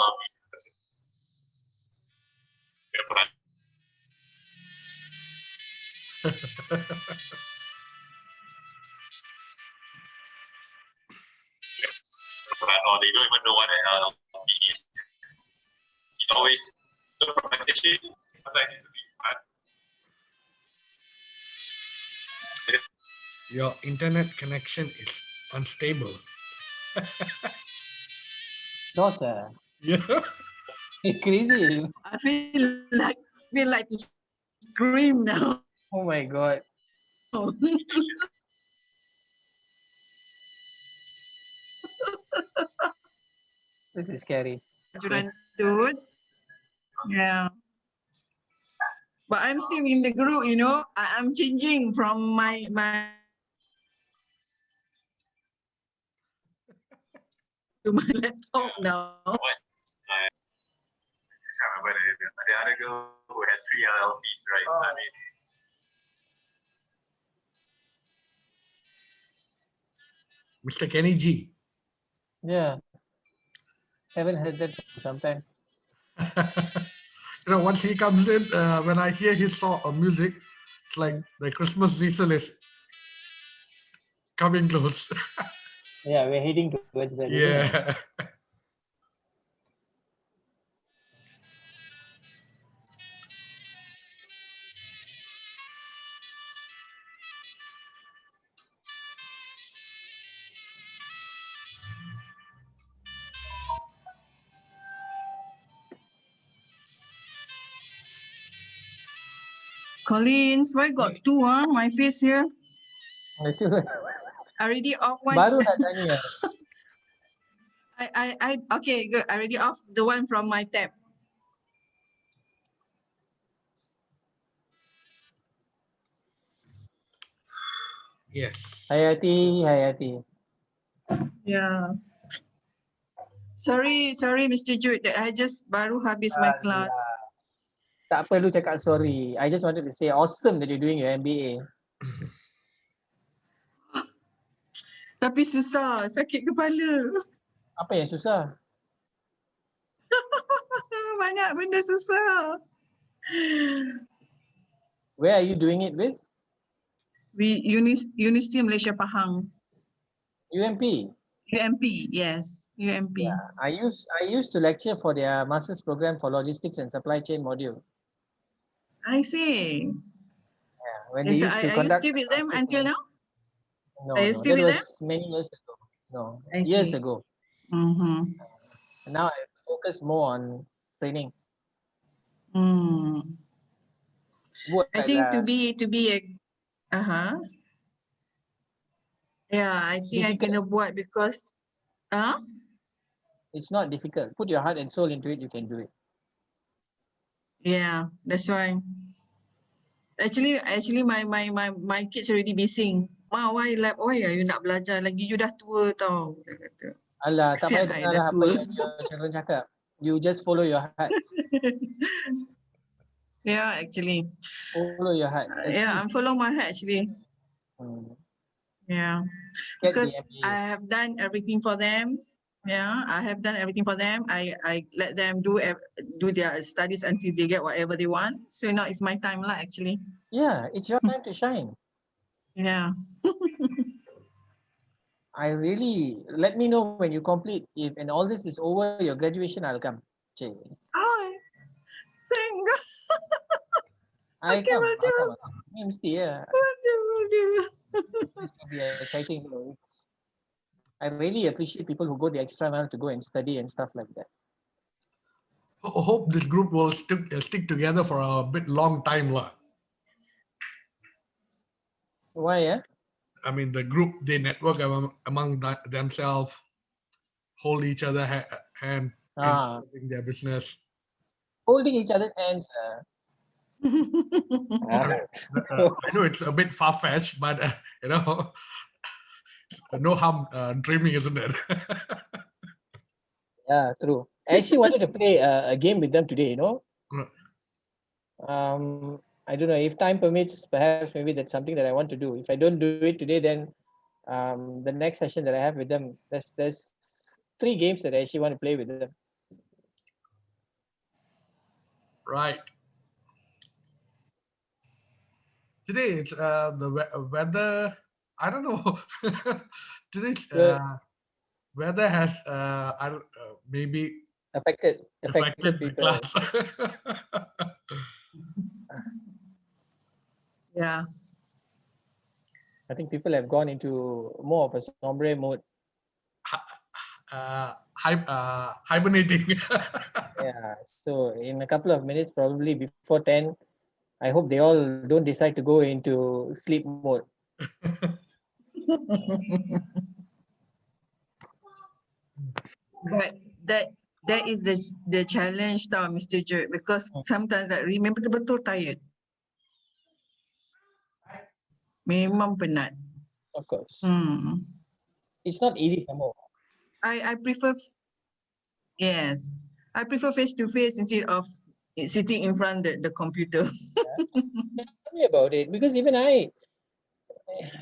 Or they don't even know what the hell LP is. It's always documentation. Sometimes it's a bit hard. Your internet connection is unstable. Dosa. Yeah. Crazy. I feel like to scream now. Oh my God. This is scary. Durantut. Yeah. But I'm still in the group, you know. I'm changing from my to my laptop now. I can't remember the other girl who had 3 LLCs, right? I mean, Mr. Kenny G. Yeah. Haven't heard that for some time. You know, once he comes in, when I hear his song or music, it's like the Christmas season is coming close. Yeah, we're heading towards that. Isn't it? Yeah. Collins, why got two? My face here. Itu. I already off one. Baru nak tanya. I okay, good. I already off the one from my tab. Yes. Hayati. Yeah. Sorry, Mr. Jude, that I just baru habis my class. Tak perlu cakap sorry. I just wanted to say awesome that you're doing your MBA. Tapi susah, sakit kepala. Apa yang susah? Banyak benda susah. Where are you doing it with? University Malaysia Pahang. UMP. UMP, yes, UMP. Yeah, I used to lecture for their master's program for logistics and supply chain module. I see. Yeah, when Yes, they used to are you conduct. still with them until now? No, Are you no, still that with was many years ago. No, I years see. ago. Mm-hmm. And now I focus more on training. I think to be a yeah, I think I Difficult. kena buat because It's not difficult. Put your heart and soul into it, you can do it. yeah, that's why. Actually my kids already bising. Ma, why are you nak belajar lagi? You dah tua tau. Dia kata. Alah, tak payah Kesian I dengar dah lah apa tua. yang your children cakap. You just follow your heart. Yeah, actually. Follow your heart. Yeah, I'm following my heart actually. Yeah. Get the Because MBA. I have done everything for them. Yeah, I have done everything for them. I let them do their studies until they get whatever they want. So now it's my time lah actually. Yeah, it's your time to shine. Yeah. I really, let me know when you complete. If and all this is over, your graduation, I'll come. Cik. Oh, thank God. I Okay, come. will do. I'll come. Ni mesti ya. Will do. This will be exciting. I really appreciate people who go the extra mile to go and study and stuff like that. Hope this group will stick together for a bit long time lah. Why? Yeah. I mean, the group, they network among themselves, hold each other hand in their business. Holding each other's hands. I know it's a bit far-fetched, but you know, no harm dreaming, isn't it? Yeah, true. I actually wanted to play a game with them today, you know. I don't know if time permits, perhaps maybe that's something that I want to do. If I don't do it today, then the next session that I have with them, there's 3 games that I actually want to play with them. Right. Today it's the weather. I don't know. Today weather has I don't maybe affected affected the people. class. Yeah. I think people have gone into more of a sombre mode. Hibernating. Yeah. So in a couple of minutes, probably before 10, I hope they all don't decide to go into sleep mode. But that is the challenge tau, Mr. Jerk, because sometimes I remember betul tired. Memang penat. Of course. Hmm. It's not easy somehow. I prefer yes. I prefer face to face instead of sitting in front the computer. Tell me about it, because even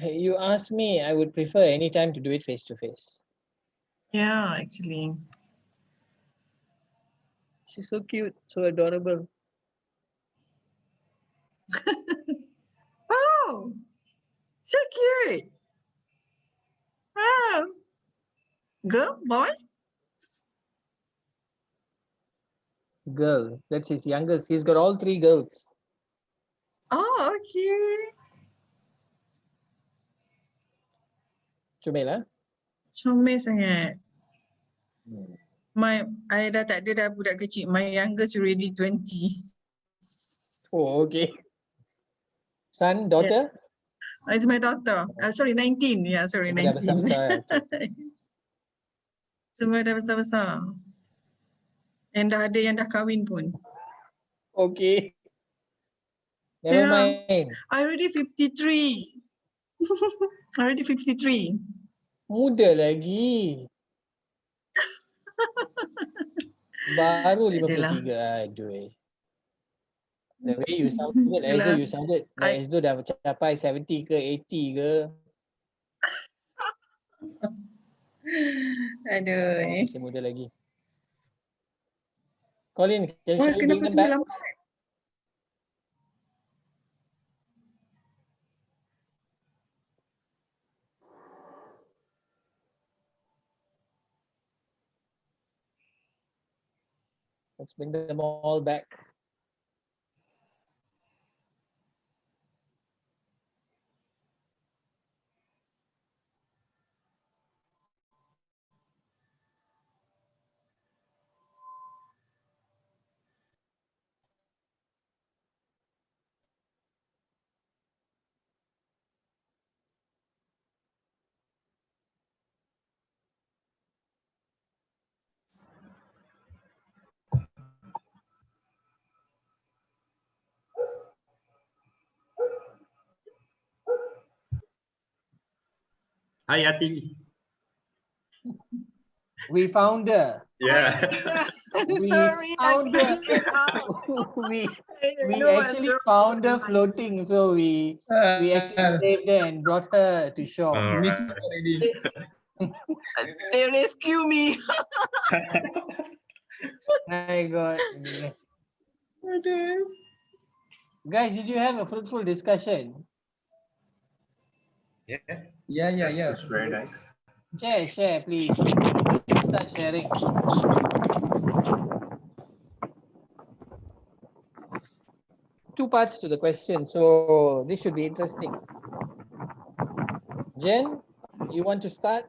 you ask me, I would prefer any time to do it face to face. Yeah, actually. She's so cute, so adorable. Oh, so cute. Oh. Girl, boy? Girl, that's his youngest. He's got all 3 girls. Oh, okay. Comel, lah. Comel sangat. I dah tak ada dah budak kecil. My youngest already 20. Oh, okay. Son, daughter? Yeah. It's my daughter. Sorry, 19. Yeah, sorry, Dah 19. besar-besar. Okay. Semua dah besar-besar. And dah ada yang dah kahwin pun. Okay. Never mind. I already 53. Already 53. Muda lagi. Baru 53. Aduh. The way you sounded, as though you sounded like as though dah capai 70 ke 80 ke. Aduh. Masih muda lagi. Colin, shall we bring Kenapa them semua back? lambat? Let's bring them all back. Hi, Yati. We found her. Yeah. Sorry, found I her. figured out. we know what's actually wrong found with her my- floating, so we actually saved her and brought her to shore. All right. They rescue me. My God. Guys, did you have a fruitful discussion? Yeah. That's very nice. Share, please. Start sharing. Two parts to the question, so this should be interesting. Jen, you want to start?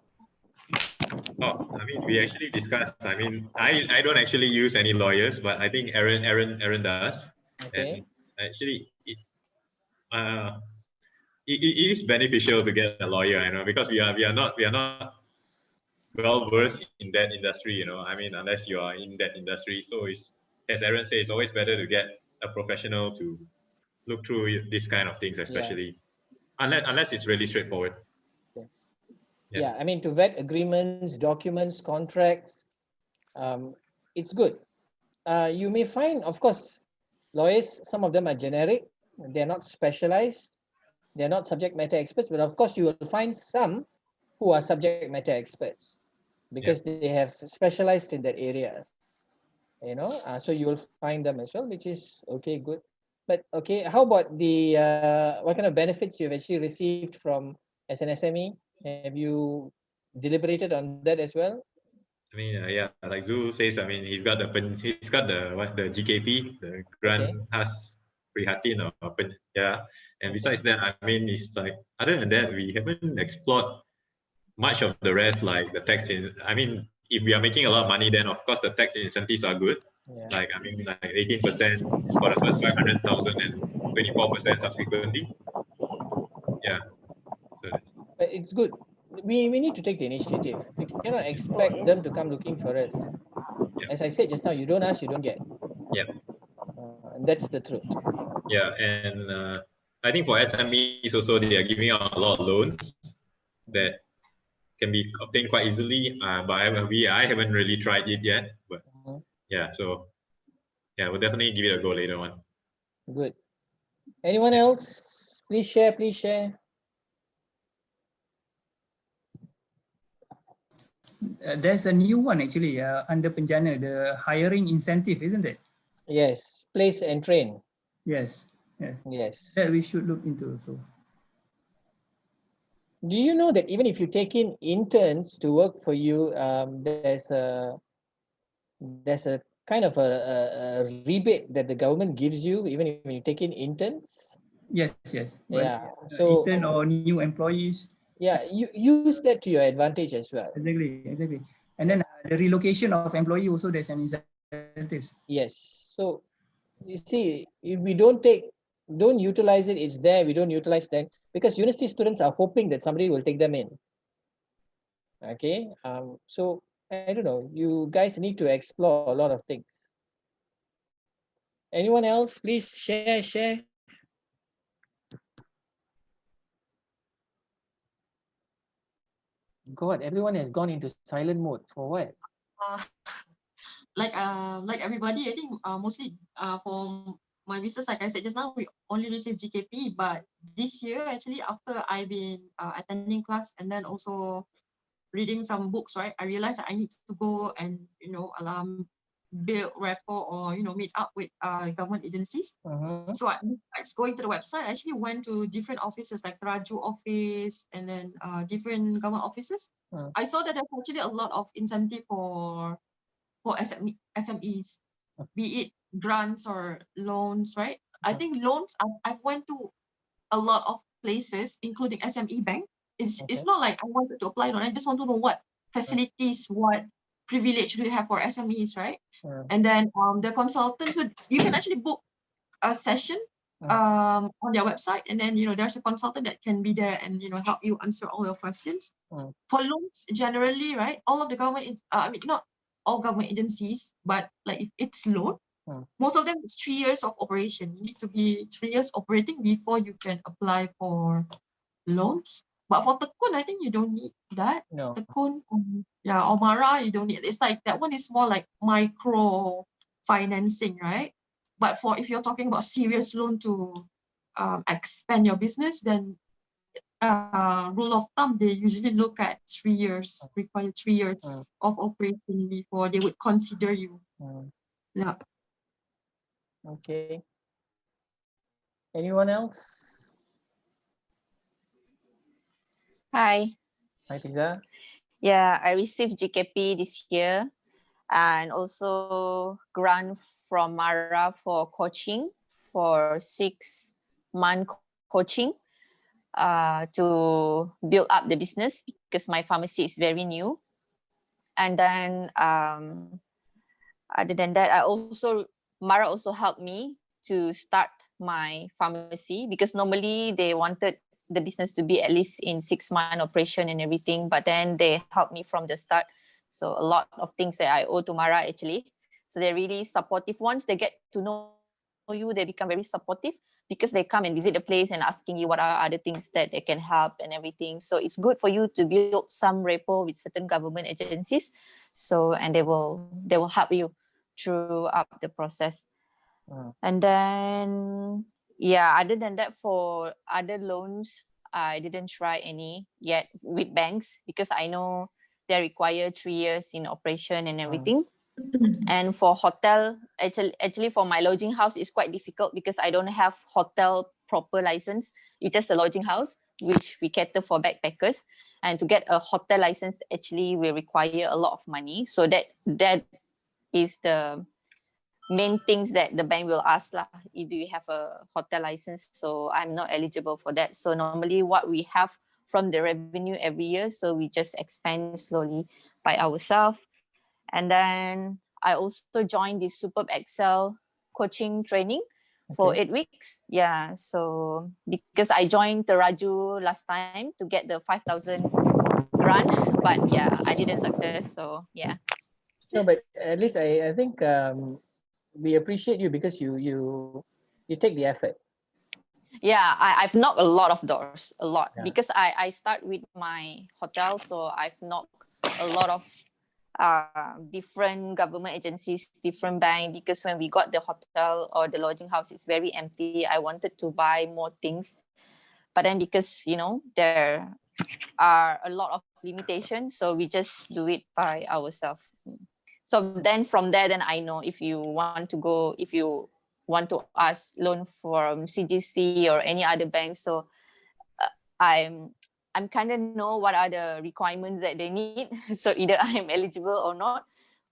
Oh, I mean, we actually discussed. I mean, I don't actually use any lawyers, but I think Aaron does. Okay. And actually, it is beneficial to get a lawyer, you know, because we are not well versed in that industry, you know. I mean, unless you are in that industry, so it's, as Aaron says, it's always better to get a professional to look through this kind of things, especially unless it's really straightforward. Yeah, I mean, to vet agreements, documents, contracts, it's good. You may find, of course, lawyers, some of them are generic, they're not specialized, they're not subject matter experts, but of course you will find some who are subject matter experts because they have specialized in that area, you know, so you will find them as well, which is okay, good. But okay, how about the what kind of benefits you've actually received from as an SME? Have you deliberated on that as well? I mean, yeah, like Zul says, I mean, he's got the GKP, the Grant Has Prihatin or yeah. And besides that, I mean, it's like other than that, we haven't explored much of the rest, like the tax in. I mean, if we are making a lot of money, then of course the tax incentives are good. Like I mean, like 18% for the first 500,000 and 24% subsequently. Yeah. So But it's good. We need to take the initiative. We cannot expect them to come looking for us. As I said just now, you don't ask, you don't get. Yeah. And that's the truth. Yeah, and I think for SMEs also, they are giving out a lot of loans that can be obtained quite easily. But I haven't really tried it yet. But yeah, so yeah, we'll definitely give it a go later on. Good. Anyone else? Please share, please share. There's a new one actually under Penjana, the hiring incentive, isn't it? Yes, place and train. Yes, yes. Yes. That we should look into also. Do you know that even if you take in interns to work for you, there's a kind of a rebate that the government gives you even if you take in interns? Yes, yes. Yeah. So intern or new employees. Yeah, you use that to your advantage as well. Exactly, exactly. And then the relocation of employee also, there's an incentives. Yes. So you see, if we don't utilize it, it's there. We don't utilize that because university students are hoping that somebody will take them in. Okay. So I don't know. You guys need to explore a lot of things. Anyone else? Please share. God, everyone has gone into silent mode for what? Like everybody, I think mostly for my business, like I said just now, we only receive GKP. But this year, actually, after I've been attending class and then also reading some books, right, I realized that I need to go and build rapport or meet up with government agencies. So I was going to the website. I actually went to different offices like Raju office and then different government offices. I saw that there's actually a lot of incentive for SMEs, be it grants or loans, right? I think loans, I've went to a lot of places, including SME Bank. It's not like I wanted to apply on. I just want to know what facilities, what privilege do they have for SMEs, right? And then the consultant, you can actually book a session on their website, and then there's a consultant that can be there and help you answer all your questions. For loans, generally, right? All of the government, not all government agencies, but like if it's loan, most of them it's 3 years of operation. You need to be 3 years operating before you can apply for loans. But for Tekun, I think you don't need that. No. Tekun, or Mara, you don't need. It's like that one is more like micro financing, right? But if you're talking about serious loan to expand your business, then rule of thumb, they usually look at 3 years, require 3 years of operation before they would consider you. Yeah. Okay. Anyone else? Hi. Hi, Fiza. Yeah, I received GKP this year and also grant from Mara for coaching for 6-month coaching to build up the business because my pharmacy is very new. And then other than that, Mara also helped me to start my pharmacy because normally they wanted the business to be at least in 6-month operation and everything, but then they helped me from the start. So a lot of things that I owe to Mara actually. So they're really supportive. Once they get to know you, they become very supportive. because they come and visit the place and asking you what are other things that they can help and everything. So it's good for you to build some rapport with certain government agencies. So, and they will help you throughout the process. And then, yeah, other than that, for other loans, I didn't try any yet with banks because I know they require 3 years in operation and everything. And for hotel, actually for my lodging house, it's quite difficult because I don't have hotel proper license. It's just a lodging house, which we cater for backpackers. And to get a hotel license actually will require a lot of money. So that is the main things that the bank will ask lah. Do you have a hotel license? So I'm not eligible for that. So normally what we have from the revenue every year, so we just expand slowly by ourselves. And then I also joined the Superb Excel coaching training for 8 weeks. Yeah, so because I joined Teraju last time to get the 5,000 grant, but yeah, I didn't success. So yeah. No, but at least I think we appreciate you because you take the effort. Yeah, I've knocked a lot of doors, a lot, because I start with my hotel, so I've knocked a lot of different government agencies, different bank, because when we got the hotel or the lodging house, it's very empty. I wanted to buy more things, but then because there are a lot of limitations, so we just do it by ourselves. So then from there, then I know if you want to ask loan from CGC or any other bank. So I'm kind of know what are the requirements that they need. So either I am eligible or not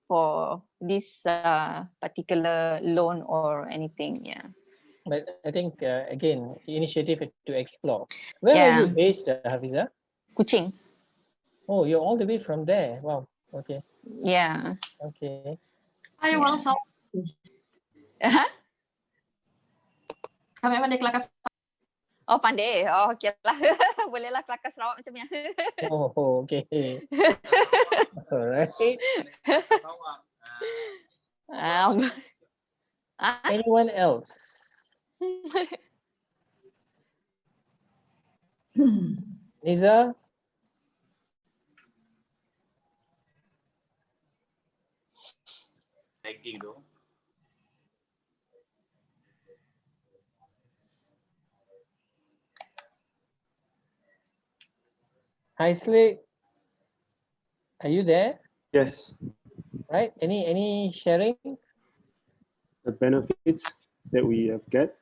for this particular loan or anything. Yeah. But I think again, initiative to explore. Where are you based, Hafiza? Kuching. Oh, you're all the way from there. Wow. Okay. Yeah. Okay. Hi, Wang Sao. Kami mana kelakar. Oh, pandai. Oh, okay lah. Boleh lah kelakar Sarawak macam ni. Oh, okay. Alright. Anyone else? Niza? Lagging though. Hi, Slick. Are you there? Yes. Right. Any sharing? The benefits that we have get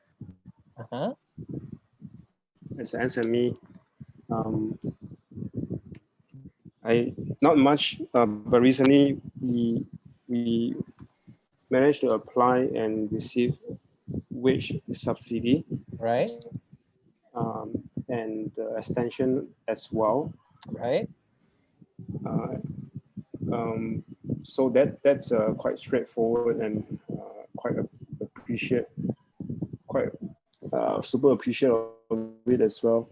as an SME, I not much, but recently we managed to apply and receive wage subsidy, right? And extension as well, right? So that's quite straightforward and quite appreciate, quite super appreciative of it as well.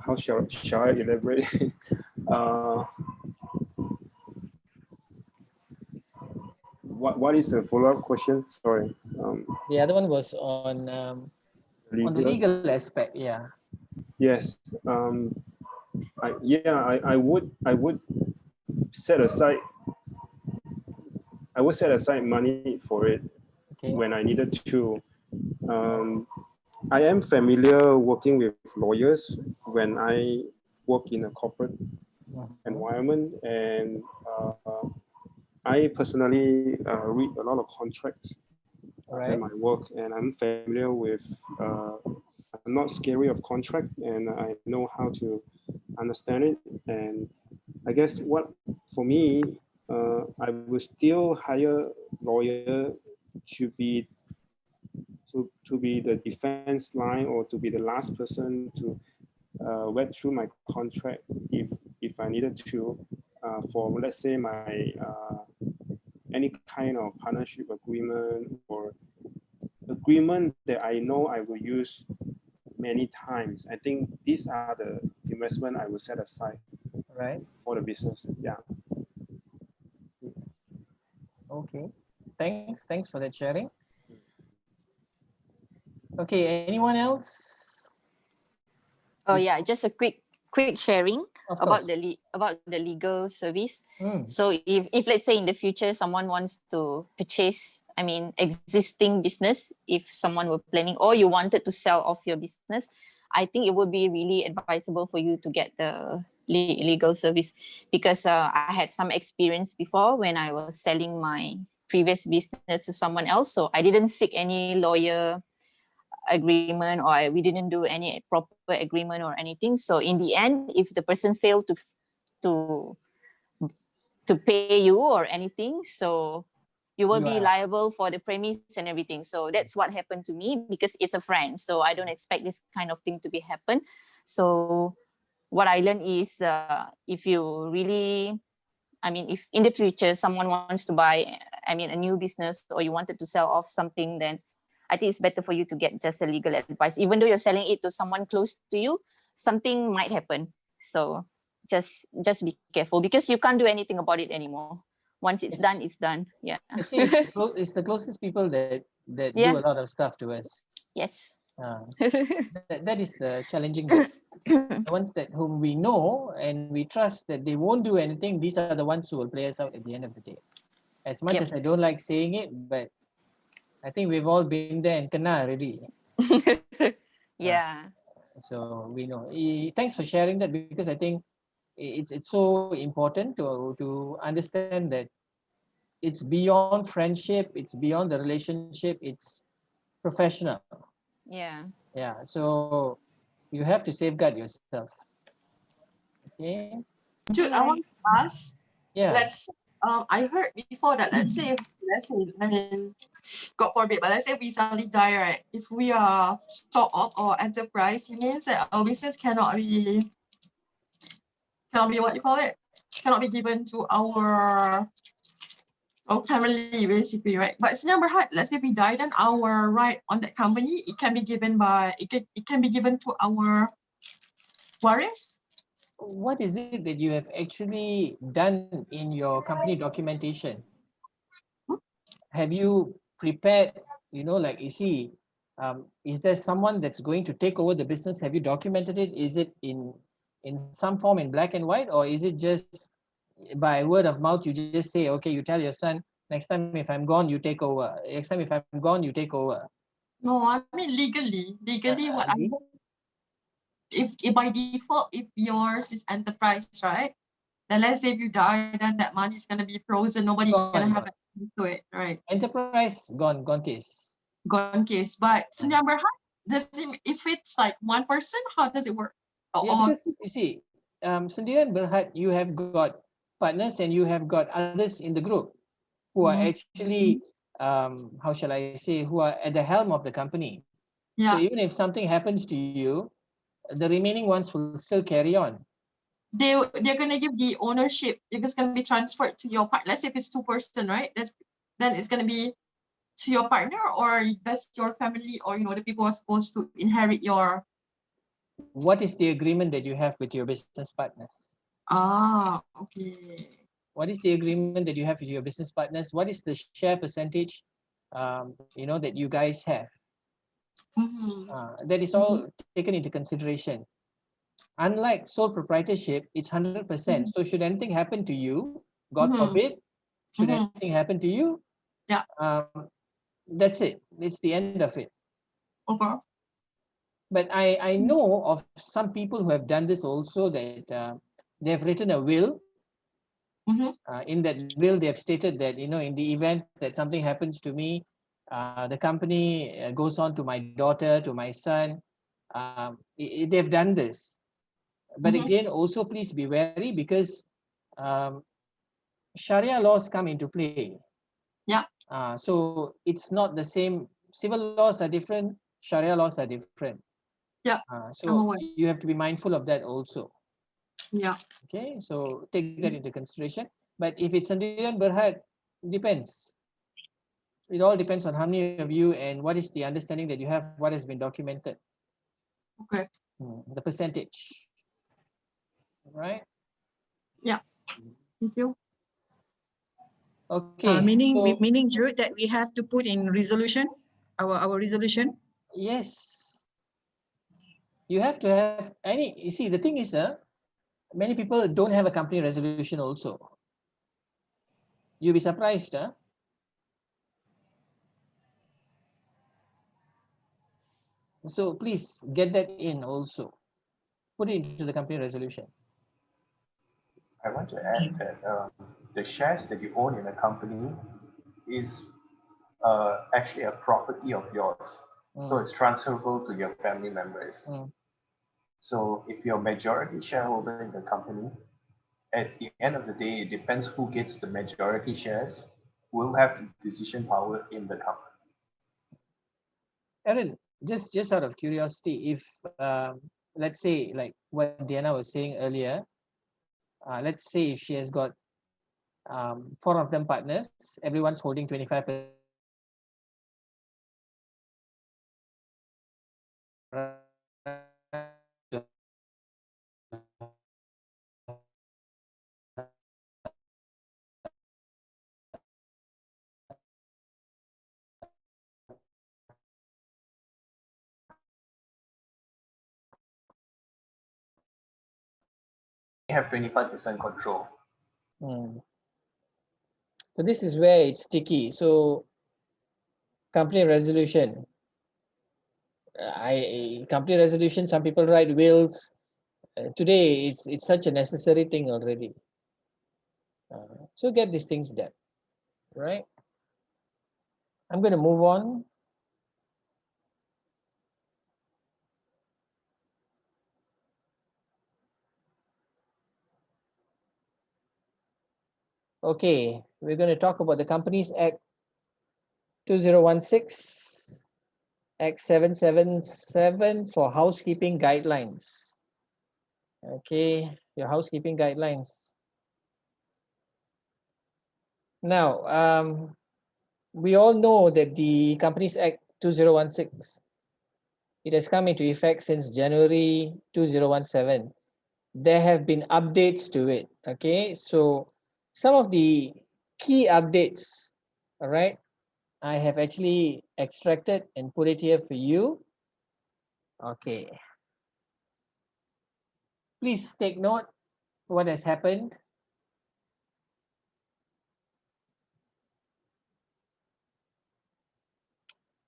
How shall I elaborate? What is the follow-up question? Sorry. The other one was on the legal aspect. Yeah. Yes. I would set aside. I would set aside money for it when I needed to. I am familiar working with lawyers when I work in a corporate environment, and I personally read a lot of contracts in my work, and I'm familiar with. I'm not scary of contract, and I know how to understand it. And I guess for me, I will still hire lawyer to be the defense line, or to be the last person to went through my contract if I needed to, for let's say my any kind of partnership agreement or agreement that I know I will use many times. I think these are the investment I will set aside for the business. Yeah. Okay. Thanks for that sharing. Okay, anyone else? Oh yeah, just a quick sharing Of about course. about the legal service. Mm. So if let's say in the future someone wants to purchase, I mean existing business, if someone were planning or you wanted to sell off your business, I think it would be really advisable for you to get the legal service, because I had some experience before when I was selling my previous business to someone else. So I didn't seek any lawyer agreement, or we didn't do any proper agreement or anything. So in the end, if the person failed to to pay you or anything, so you will be liable for the premise and everything. So that's what happened to me, because it's a friend, so I don't expect this kind of thing to be happen. So what I learned is, if you really, I mean, if in the future someone wants to buy, I mean, a new business, or you wanted to sell off something, then I think it's better for you to get just a legal advice. Even though you're selling it to someone close to you, something might happen. So just be careful, because you can't do anything about it anymore. Once it's done, it's done. Yeah. See, it's the closest people that do Yeah. a lot of stuff to us. Yes. That is the challenging bit. The ones that whom we know and we trust that they won't do anything, these are the ones who will play us out at the end of the day. As much as I don't like saying it, but I think we've all been there and kena already. Yeah. So we know. Thanks for sharing that, because I think it's so important to understand that it's beyond friendship, it's beyond the relationship, it's professional. Yeah. Yeah. So you have to safeguard yourself. Okay. Jude, I want to ask. Yeah. Let's. I heard before that. Let's say, I mean, God forbid, but let's say we suddenly die, right? If we are stock or enterprise, it means that our business cannot be what you call it, cannot be given to our family, basically, right? But Sdn Bhd, let's say we die, then our right on that company, it can be given to our waris. What is it that you have actually done in your company documentation? Have you prepared, like you see, is there someone that's going to take over the business? Have you documented it? Is it in some form in black and white, or is it just by word of mouth? You just say, okay, you tell your son, next time if I'm gone, you take over. Next time if I'm gone, you take over. No, I mean legally, what I hope, if by default, if yours is enterprise, right? Then let's say if you die, then that money is gonna be frozen. Nobody gonna have access to it, right? Enterprise gone case. Gone case. But Sdn Bhd, if it's like one person, how does it work? Yeah, because you see, Sdn Bhd, you have got partners and you have got others in the group who are actually, how shall I say, who are at the helm of the company. Yeah. So even if something happens to you, the remaining ones will still carry on. They're gonna give the ownership, if it's gonna be transferred to your partner. Let's say if it's 2-person, right? Then it's gonna be to your partner, or does your family, or the people are supposed to inherit your. What is the agreement that you have with your business partners? Okay. What is the agreement that you have with your business partners? What is the share percentage, that you guys have? That is all taken into consideration. Unlike sole proprietorship, it's 100%. So should anything happen to you, God forbid, should anything happen to you, that's it. It's the end of it. Okay. But I know of some people who have done this also, that they have written a will. In that will, they have stated that, in the event that something happens to me, the company goes on to my daughter, to my son. They've done this. But again, also please be wary, because Sharia laws come into play. Yeah. So it's not the same. Civil laws are different. Sharia laws are different. Yeah. So you have to be mindful of that also. Yeah. Okay. So take that into consideration. But if it's Sdn Bhd, depends. It all depends on how many of you and what is the understanding that you have, what has been documented. Okay. The percentage. Right? Yeah. Thank you. Okay. Meaning, Jude, that we have to put in resolution, our resolution. Yes. You have to have any. You see, the thing is, many people don't have a company resolution also. You'll be surprised, So please get that in also. Put it into the company resolution. I want to add that the shares that you own in a company is actually a property of yours. So it's transferable to your family members. So if you're majority shareholder in the company, at the end of the day, it depends who gets the majority shares, who will have the decision power in the company. Aaron, just out of curiosity, if let's say like what Diana was saying earlier, let's say if she has got 4 of them partners, everyone's holding 25%. You have 25% control. So this is where it's sticky. So company resolution. Company resolution, some people write wills. Today it's such a necessary thing already. So get these things done, right? I'm going to move on. Okay, we're going to talk about the Companies Act 2016, Act 777 for housekeeping guidelines. Okay, your housekeeping guidelines. Now, we all know that the Companies Act 2016, it has come into effect since January 2017. There have been updates to it. Okay, so some of the key updates, all right, I have actually extracted and put it here for you. Okay. Please take note what has happened.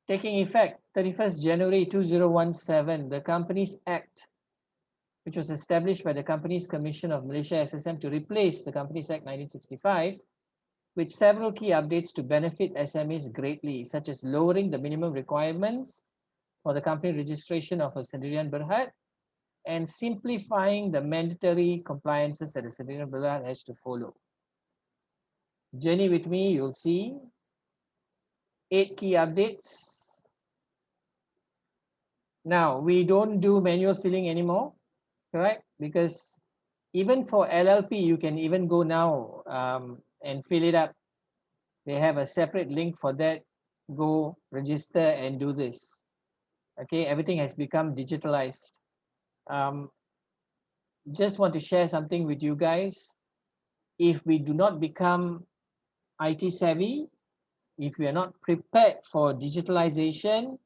Taking effect 31st January 2017, the Companies Act, which was established by the Companies Commission of Malaysia SSM to replace the Companies Act 1965, with several key updates to benefit SMEs greatly, such as lowering the minimum requirements for the company registration of a Sendirian Berhad and simplifying the mandatory compliances that a Sendirian Berhad has to follow. Journey with me, you'll see 8 key updates. Now, we don't do manual filling anymore, correct? Because even for LLP, you can even go now and fill it up. They have a separate link for that. Go register and do this. Okay, everything has become digitalized. Just want to share something with you guys. If we do not become IT savvy, if we are not prepared for digitalization,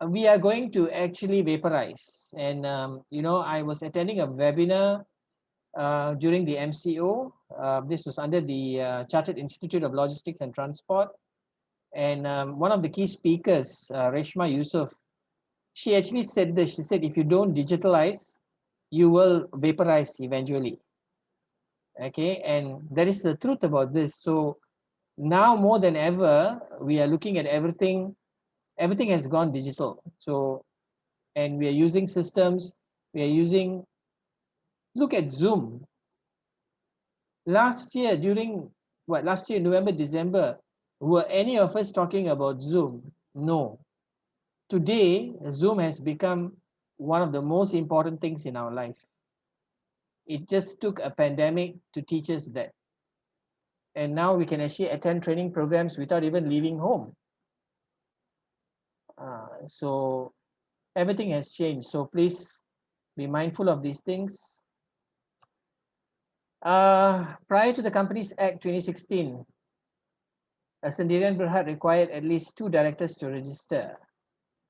we are going to actually vaporize. And I was attending a webinar during the MCO. This was under the Chartered Institute of Logistics and Transport. And one of the key speakers, Reshma Yusuf, she actually said this. She said, if you don't digitalize, you will vaporize eventually. Okay, and that is the truth about this. So now more than ever, we are looking at everything. Everything has gone digital. So, and we are using systems. We are using, look at Zoom. Last year, November, December, were any of us talking about Zoom? No. Today, Zoom has become one of the most important things in our life. It just took a pandemic to teach us that. And now we can actually attend training programs without even leaving home. So everything has changed. So please be mindful of these things. Prior to the Companies Act 2016, a Sendirian Berhad required at least 2 directors to register.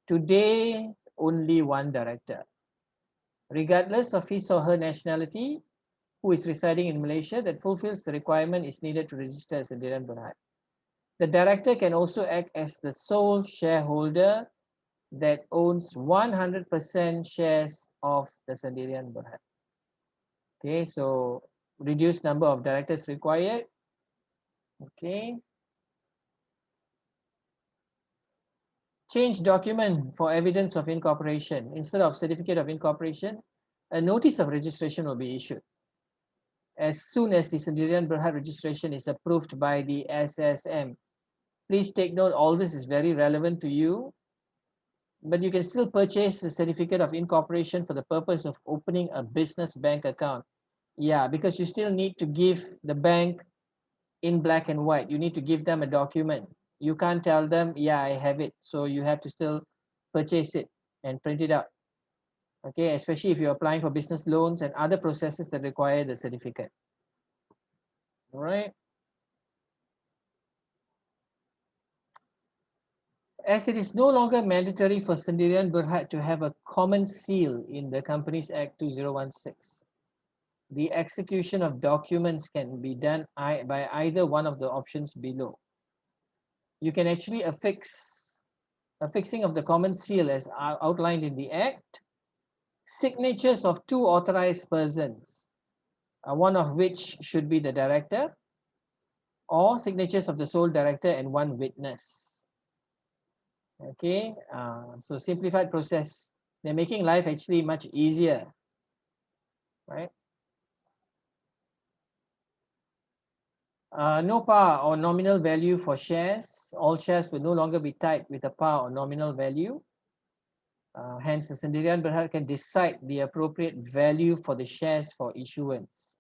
Today, only 1 director. Regardless of his or her nationality, who is residing in Malaysia that fulfills the requirement is needed to register as Sendirian Berhad. The director can also act as the sole shareholder that owns 100% shares of the Sendirian Berhad. Okay, so reduced number of directors required. Okay. Change document for evidence of incorporation. Instead of certificate of incorporation, a notice of registration will be issued. As soon as the Sendirian Berhad registration is approved by the SSM. Please take note, all this is very relevant to you, but you can still purchase the certificate of incorporation for the purpose of opening a business bank account. Yeah, because you still need to give the bank in black and white. You need to give them a document. You can't tell them, yeah, I have it. So you have to still purchase it and print it out. Okay, especially if you're applying for business loans and other processes that require the certificate. All right. As it is no longer mandatory for Sendirian Berhad to have a common seal in the Companies Act 2016, the execution of documents can be done by either one of the options below. You can actually affixing of the common seal as outlined in the Act, signatures of 2 authorized persons, one of which should be the director, or signatures of the sole director and 1 witness. Okay, so simplified process. They're making life actually much easier, right? No par or nominal value for shares. All shares will no longer be tied with a par or nominal value. Hence, the Sendirian Berhad can decide the appropriate value for the shares for issuance.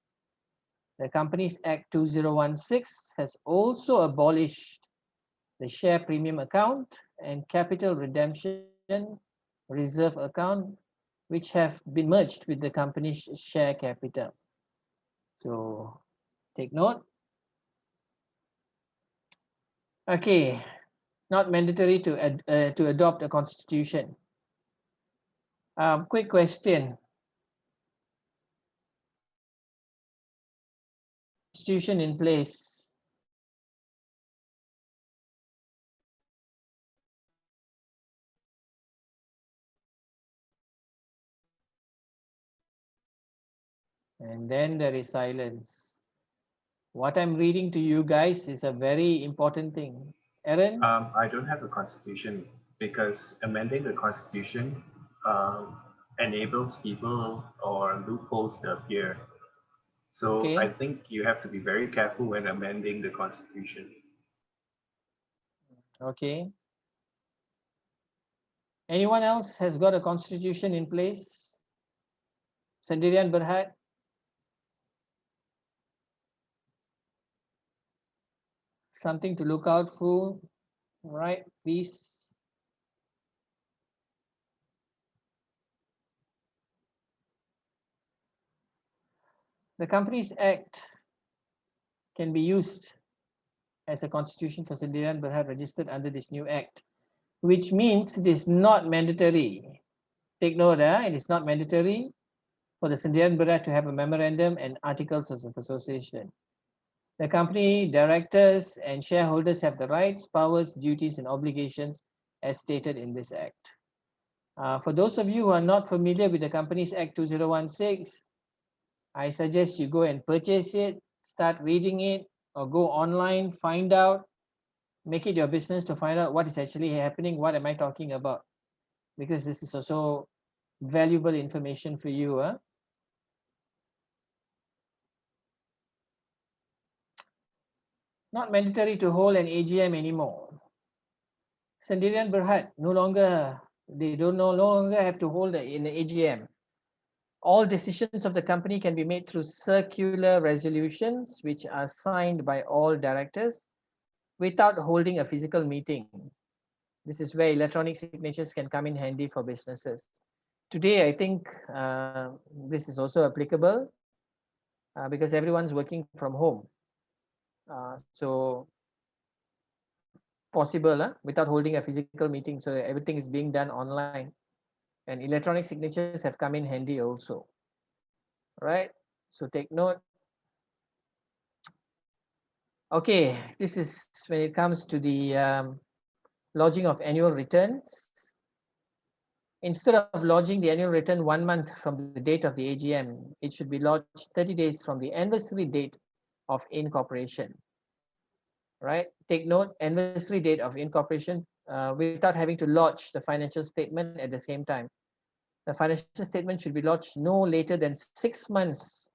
The Companies Act 2016 has also abolished the share premium account and capital redemption reserve account, which have been merged with the company's share capital. So take note. Okay, not mandatory to adopt a constitution. Quick question. Constitution in place. And then there is silence. What I'm reading to you guys is a very important thing. Aaron? I don't have a constitution because amending the constitution enables people or loopholes to appear. So Okay. I think you have to be very careful when amending the constitution. Okay. Anyone else has got a constitution in place? Sendirian Berhad? Something to look out for, right? Please. The Companies Act can be used as a constitution for Sendirian Berhad registered under this new act, which means it is not mandatory. Take note, it is not mandatory for the Sendirian Berhad to have a memorandum and articles of association. The company directors and shareholders have the rights, powers, duties, and obligations as stated in this act. For those of you who are not familiar with the Companies Act 2016, I suggest you go and purchase it, start reading it, or go online, find out, make it your business to find out what is actually happening, what am I talking about, because this is also valuable information for you. Not mandatory to hold an AGM anymore. Sendirian Berhad no longer have to hold in the AGM. All decisions of the company can be made through circular resolutions, which are signed by all directors without holding a physical meeting. This is where electronic signatures can come in handy for businesses. Today, I think this is also applicable. because everyone's working from home. So possible without holding a physical meeting. So everything is being done online, and electronic signatures have come in handy also. Right? So take note. Okay, this is when it comes to the lodging of annual returns. Instead of lodging the annual return 1 month from the date of the AGM, it should be lodged 30 days from the anniversary date of incorporation. Right? Take note, anniversary date of incorporation without having to lodge the financial statement at the same time. The financial statement should be lodged no later than 6 months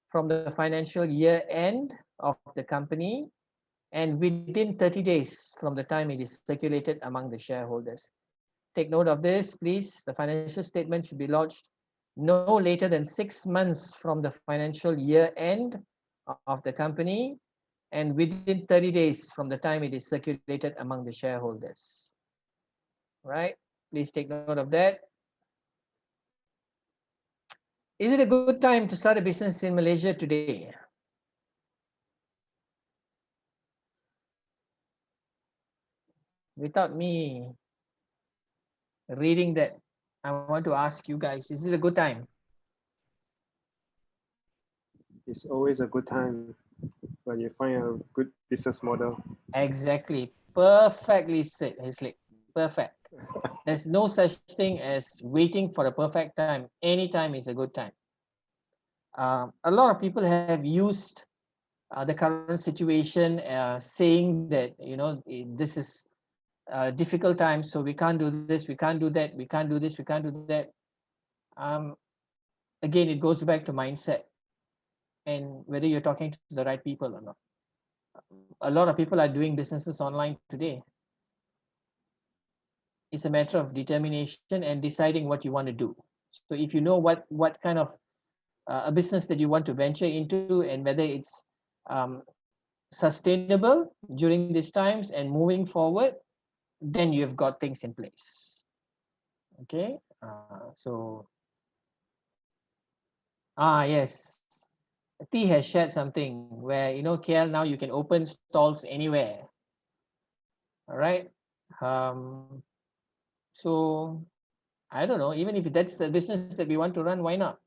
from the financial year end of the company and within 30 days from the time it is circulated among the shareholders. Take note of this, please. The financial statement should be lodged no later than 6 months from the financial year end of the company and within 30 days from the time it is circulated among the shareholders. Right? Please take note of that. Is it a good time to start a business in Malaysia today? Without me reading that, I want to ask you guys, is it a good time? It's always a good time when you find a good business model. Exactly. Perfectly said, Hesley. Perfect. There's no such thing as waiting for a perfect time. Any time is a good time. A lot of people have used the current situation saying that, this is a difficult time, so we can't do this, we can't do that, we can't do this, we can't do that. Again, it goes back to mindset and whether you're talking to the right people or not. A lot of people are doing businesses online today. It's a matter of determination and deciding what you want to do. So if you know what kind of a business that you want to venture into and whether it's sustainable during these times and moving forward, then you've got things in place. Okay, so yes, T has shared something where KL now you can open stalls anywhere. All right, so I don't know, even if that's the business that we want to run, why not?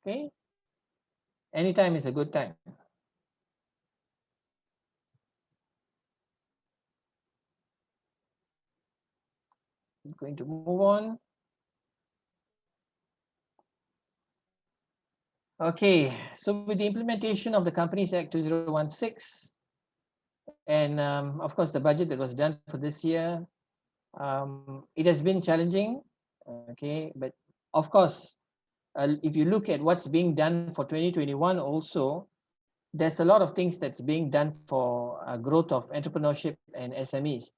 Okay, anytime is a good time. I'm going to move on. Okay, so with the implementation of the Companies Act 2016 and of course the budget that was done for this year, it has been challenging. Okay, but of course, if you look at what's being done for 2021 also, there's a lot of things that's being done for growth of entrepreneurship and SMEs.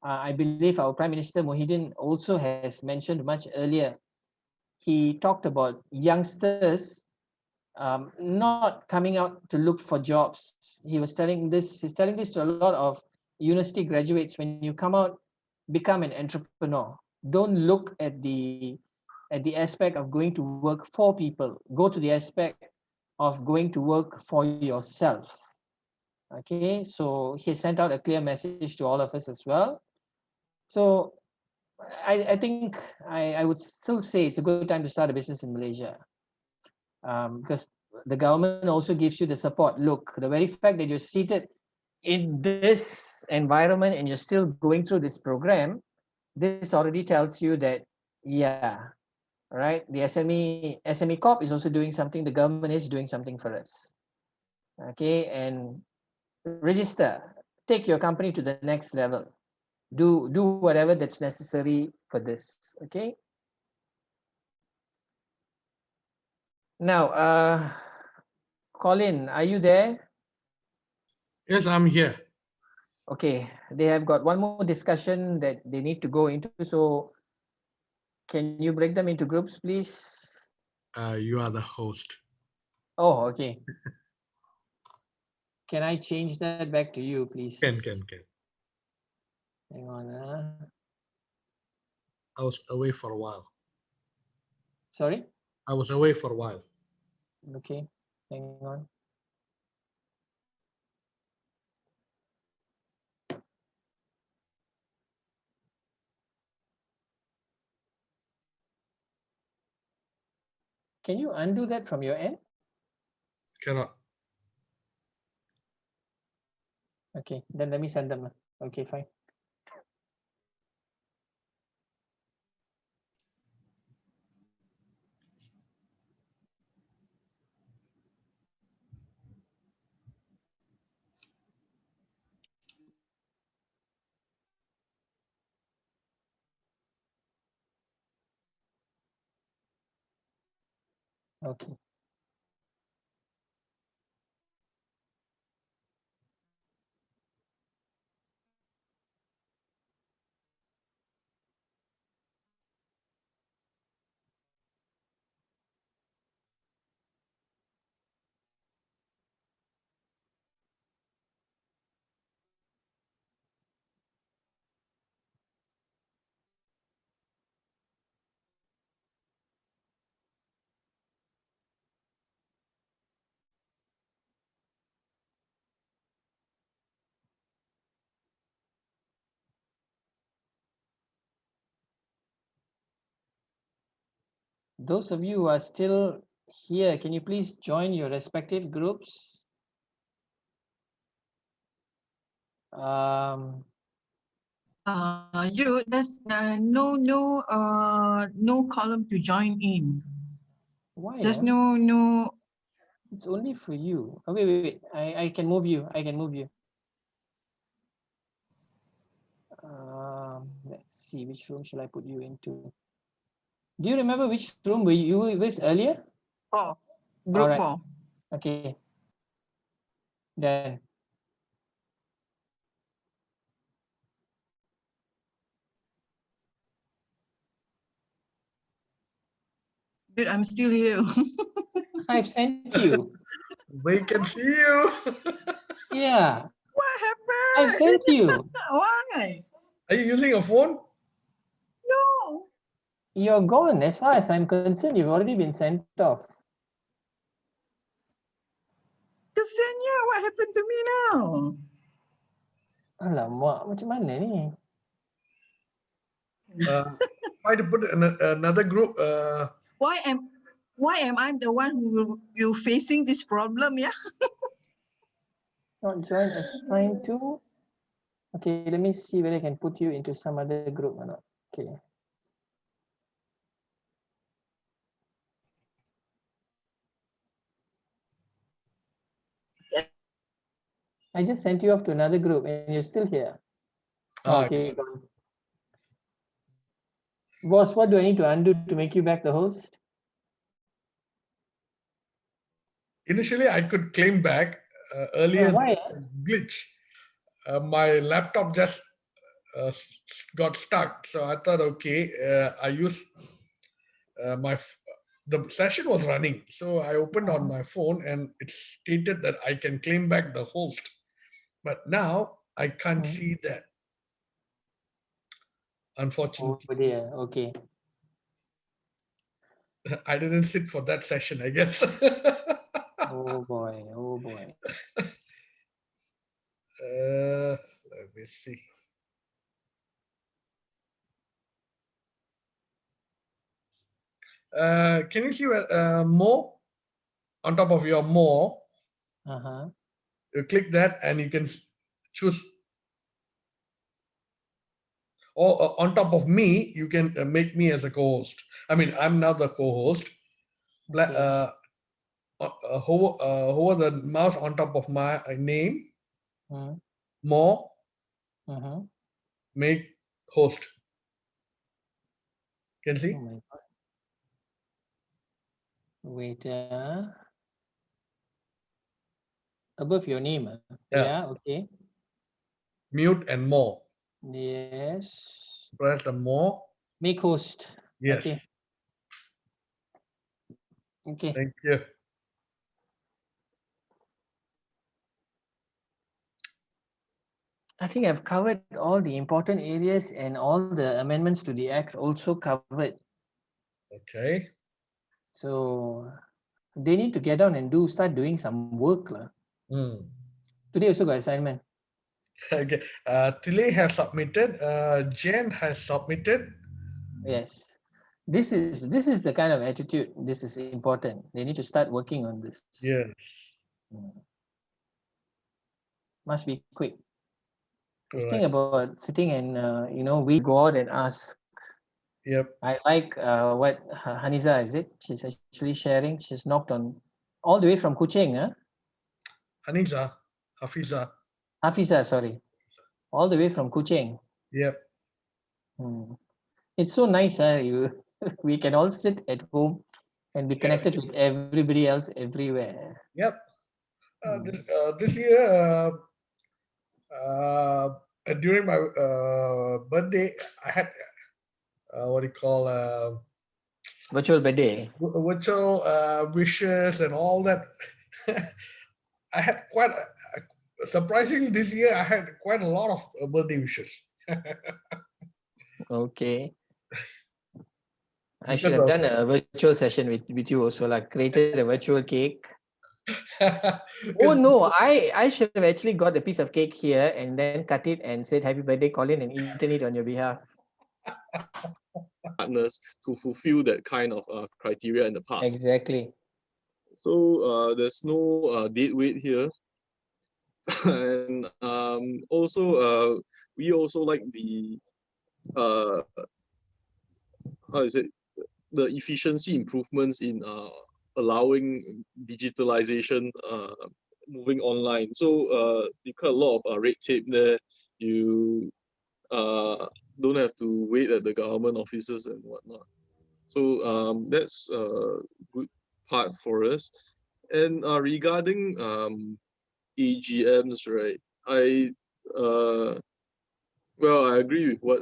I believe our Prime Minister Muhyiddin also has mentioned much earlier. He talked about youngsters not coming out to look for jobs. He's telling this to a lot of university graduates. When you come out, become an entrepreneur. Don't look at the aspect of going to work for people. Go to the aspect of going to work for yourself. Okay, so he sent out a clear message to all of us as well. So I think I would still say it's a good time to start a business in Malaysia, because the government also gives you the support. Look, the very fact that you're seated in this environment and you're still going through this program, this already tells you that, yeah, right, the SME Corp is also doing something, the government is doing something for us. Okay, and register, take your company to the next level. Do whatever that's necessary for this. Okay. Now, Colin, are you there? Yes, I'm here. Okay, they have got one more discussion that they need to go into. So can you break them into groups, please? You are the host. Oh, okay. Can I change that back to you, please? Can. Hang on. I was away for a while. Sorry? I was away for a while. Okay, hang on. Can you undo that from your end? Cannot. Okay, then let me send them. Okay, fine. Okay. Those of you who are still here, can you please join your respective groups? There's no column to join in. Why? There's no. It's only for you. Oh, wait. I can move you. I can move you. Let's see, which room shall I put you into? Do you remember which room were you with earlier? Oh, group 4. Okay. Then. Dude, I'm still here. I've sent you. We can see you. What Yeah. happened? I've sent you. Why? Are you using a phone? No. You're gone. As far as I'm concerned, you've already been sent off. Kesiannya, what happened to me now? Alamak, macam mana ni? Try to put another group. Why am I the one who you facing this problem? Yeah. Not join assigned to. Okay, let me see whether I can put you into some other group or not. Okay. I just sent you off to another group and you're still here. Okay. Boss, what do I need to undo to make you back the host? Initially, I could claim back earlier. Why? Glitch. My laptop just got stuck, so I thought, okay, I used the session was running, so I opened on my phone and it stated that I can claim back the host, but now I can't see that. Unfortunately. Oh dear. Okay. I didn't sit for that session, I guess. Oh boy. Oh boy. Let me see. Can you see more on top of your more? You click that and you can choose. Or on top of me, you can make me as a co-host. I mean, I'm now the co-host. Hover the mouse on top of my name. More. Make host. Can see? Oh my God. Wait. Above your name. Yeah. Okay. Mute and more. Yes. Press the more. Make host. Yes. Okay. Okay. Thank you. I think I've covered all the important areas and all the amendments to the Act also covered. Okay. So they need to get down and start doing some work. Today also got assignment. Okay. Tile has submitted. Jen has submitted. Yes. This is the kind of attitude. This is important. They need to start working on this. Yes. Must be quick. This Correct. thing about sitting and we God and ask. Yep. I like what Haniza is it? She's actually sharing. She's knocked on all the way from Kuching, huh? Haniza, Hafiza. Hafiza, sorry. All the way from Kuching. Yep. It's so nice, we can all sit at home and be connected with everybody else everywhere. Yep. This year, during my birthday, I had what do you call virtual birthday, virtual wishes and all that. I had quite surprisingly this year. I had quite a lot of birthday wishes. Okay. I should have done a virtual session with you also, like created a virtual cake. Oh no, I should have actually got a piece of cake here and then cut it and said happy birthday, Colin, and eaten it on your behalf. Partners to fulfill that kind of criteria in the past. Exactly. So there's no dead weight here. And also we also like the how is it, the efficiency improvements in allowing digitalization moving online. So you got a lot of red tape there. You don't have to wait at the government offices and whatnot. So that's a good part for us. And regarding AGMs, right? Well, I agree with what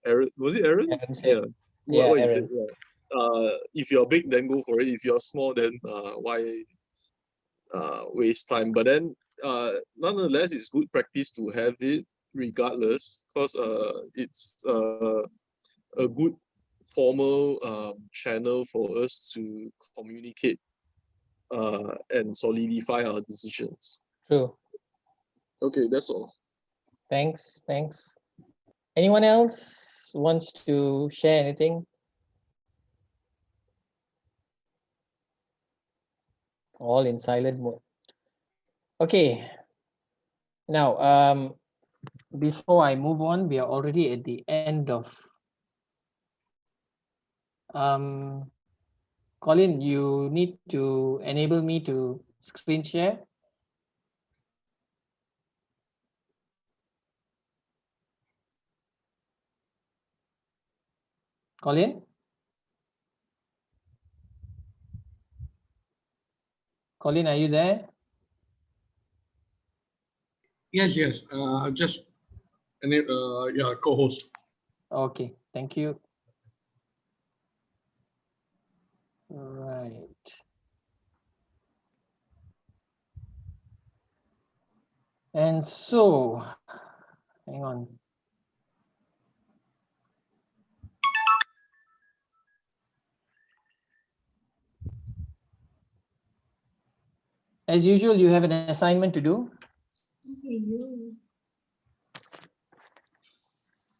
Aaron, was it Aaron? Aaron said. Yeah. What you said, Aaron. right? If you're big, then go for it. If you're small, then why waste time? But then nonetheless, it's good practice to have it regardless, because it's a good formal channel for us to communicate and solidify our decisions. True. Okay, that's all. Thanks. Anyone else wants to share anything? All in silent mode. Okay. Now, before I move on, we are already at the end of. Colin, you need to enable me to screen share. Colin? Colin, are you there? Yes. Just co-host. Okay, thank you. Right. And so, hang on. As usual, you have an assignment to do. Okay, you.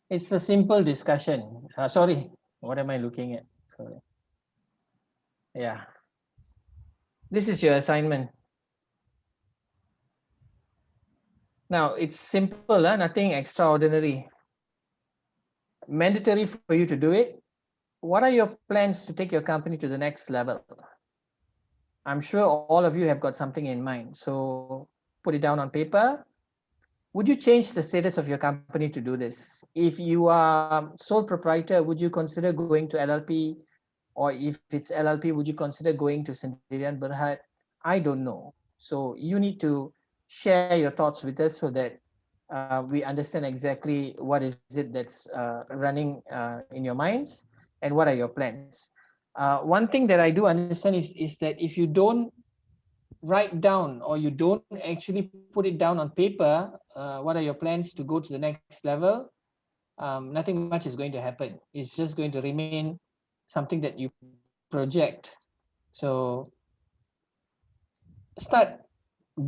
It's a simple discussion. Sorry, what am I looking at? Sorry. Yeah. This is your assignment. Now, it's simple, nothing extraordinary. Mandatory for you to do it. What are your plans to take your company to the next level? I'm sure all of you have got something in mind. So put it down on paper. Would you change the status of your company to do this? If you are sole proprietor, would you consider going to LLP? Or if it's LLP, would you consider going to Sendirian Berhad? I don't know. So you need to share your thoughts with us so that we understand exactly what is it that's running in your minds and what are your plans. One thing that I do understand is that if you don't write down or you don't actually put it down on paper, what are your plans to go to the next level, nothing much is going to happen. It's just going to remain something that you project So start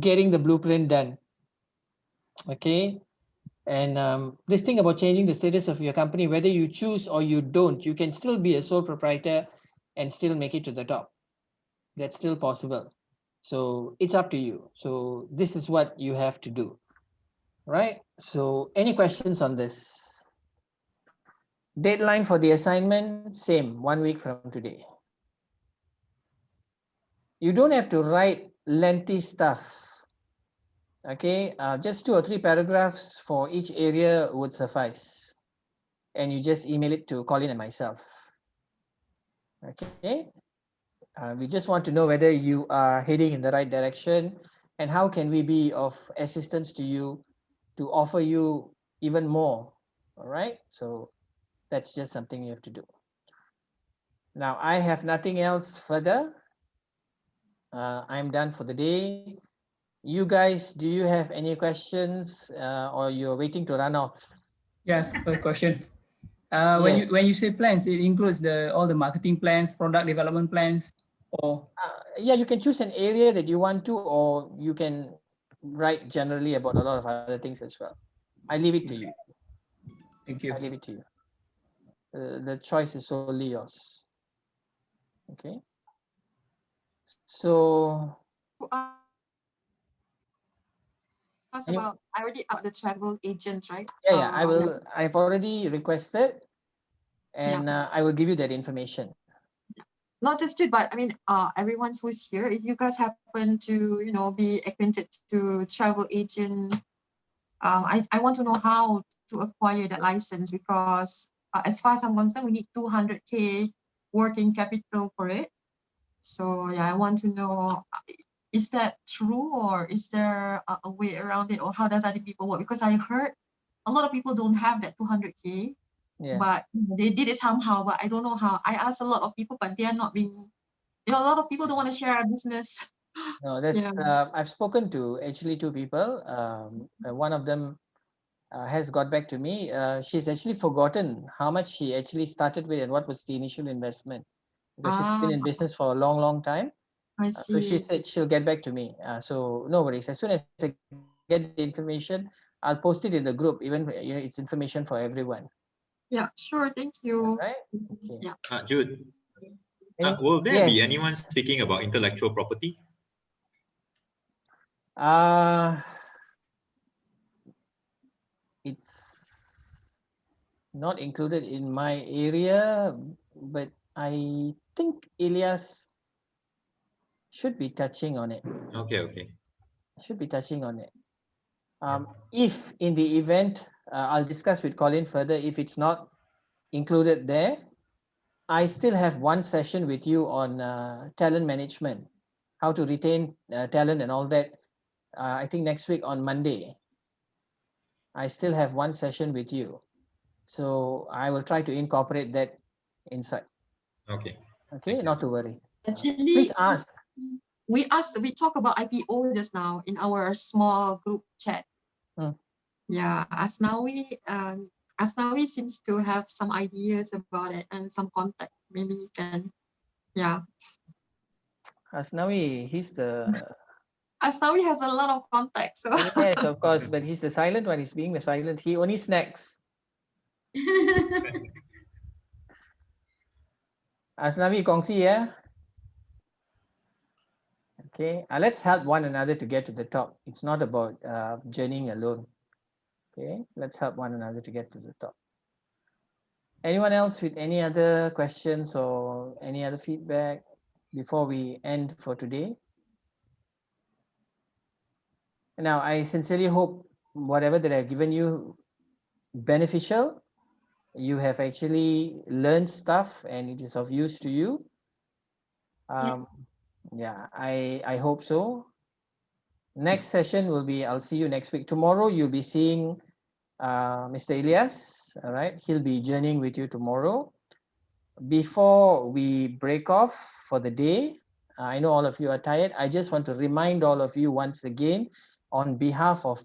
getting the blueprint done. Okay. And this thing about changing the status of your company, whether you choose or you don't, you can still be a sole proprietor and still make it to the top. That's still possible. So it's up to you. So this is what you have to do. Right? So any questions on this? Deadline for the assignment, same, 1 week from today. You don't have to write lengthy stuff. Okay, just 2 or 3 paragraphs for each area would suffice. And you just email it to Colin and myself. Okay, we just want to know whether you are heading in the right direction and how can we be of assistance to you to offer you even more. All right, so that's just something you have to do. Now, I have nothing else further. I'm done for the day. You guys, do you have any questions or you're waiting to run off? Yes, a question. Yes. When you say plans, it includes all the marketing plans, product development plans, or yeah, you can choose an area that you want to, or you can write generally about a lot of other things as well. I leave it to you. Thank you. I leave it to you. The choice is solely yours. Okay. So About, I already out the travel agent, right? Yeah, I will. I've already requested, and I will give you that information. Not just it, but I mean, everyone who's here, if you guys happen to, be acquainted to travel agent, I want to know how to acquire that license, because as far as I'm concerned, we need 200K working capital for it. So yeah, I want to know, is that true, or is there a way around it, or how does other people work? Because I heard a lot of people don't have that 200K. Yeah. But they did it somehow, but I don't know how. I asked a lot of people, but they are not being, a lot of people don't want to share our business. No, that's I've spoken to actually 2 people. One of them has got back to me. She's actually forgotten how much she actually started with and what was the initial investment, because she's been in business for a long, long time. I So she see. said she'll get back to me. So no worries. As soon as I get the information, I'll post it in the group. Even it's information for everyone. Yeah, sure. Thank you. Right? Okay. Yeah. Jude, will there be anyone speaking about intellectual property? It's not included in my area, but I think Elias should be touching on it. Okay. Should be touching on it. If in the event, I'll discuss with Colin further, if it's not included there, I still have one session with you on talent management, how to retain talent and all that. I think next week on Monday, I still have one session with you. So I will try to incorporate that inside. Okay. Okay, not to worry. Actually, please ask. We talk about IPO just now in our small group chat. Yeah, Asnawi seems to have some ideas about it and some contact. Maybe you can, Asnawi, Asnawi has a lot of contacts. So. Yes, of course, but he's the silent one. He's being the silent. He only snacks. Asnawi, kongsi ya. Okay, let's help one another to get to the top. It's not about journeying alone. Okay, let's help one another to get to the top. Anyone else with any other questions or any other feedback before we end for today? Now, I sincerely hope whatever that I've given you beneficial. You have actually learned stuff and it is of use to you. Yeah, I hope so. Next session will be, I'll see you next week. Tomorrow you'll be seeing Mr. Elias. All right, he'll be journeying with you tomorrow. Before we break off for the day, I know all of you are tired. I just want to remind all of you once again, on behalf of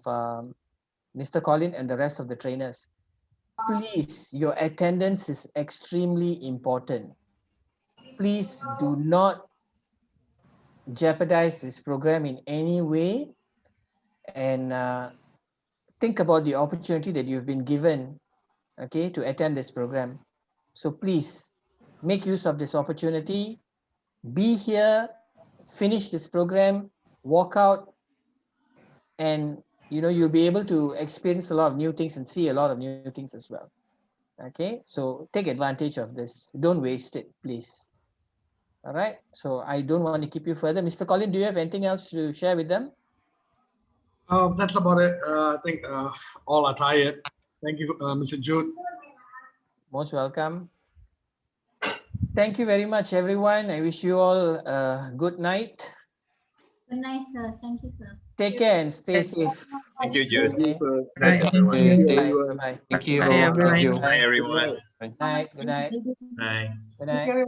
Mr. Colin and the rest of the trainers, please, your attendance is extremely important. Please do not jeopardize this program in any way, and think about the opportunity that you've been given, okay, to attend this program. So please make use of this opportunity, be here, finish this program, walk out, and you'll be able to experience a lot of new things and see a lot of new things as well. Okay, so take advantage of this. Don't waste it, please. All right, so I don't want to keep you further. Mr. Colin, do you have anything else to share with them? That's about it. I think all are tired. Thank you, Mr. Jude. Most welcome. Thank you very much, everyone. I wish you all a good night. Good night, sir. Thank you, sir. Take care and stay safe. Thank you, Jude. Okay. Right, thank you. Bye. Thank you. Bye, everyone. Bye, everyone. Good night. Good night. Bye. Good night.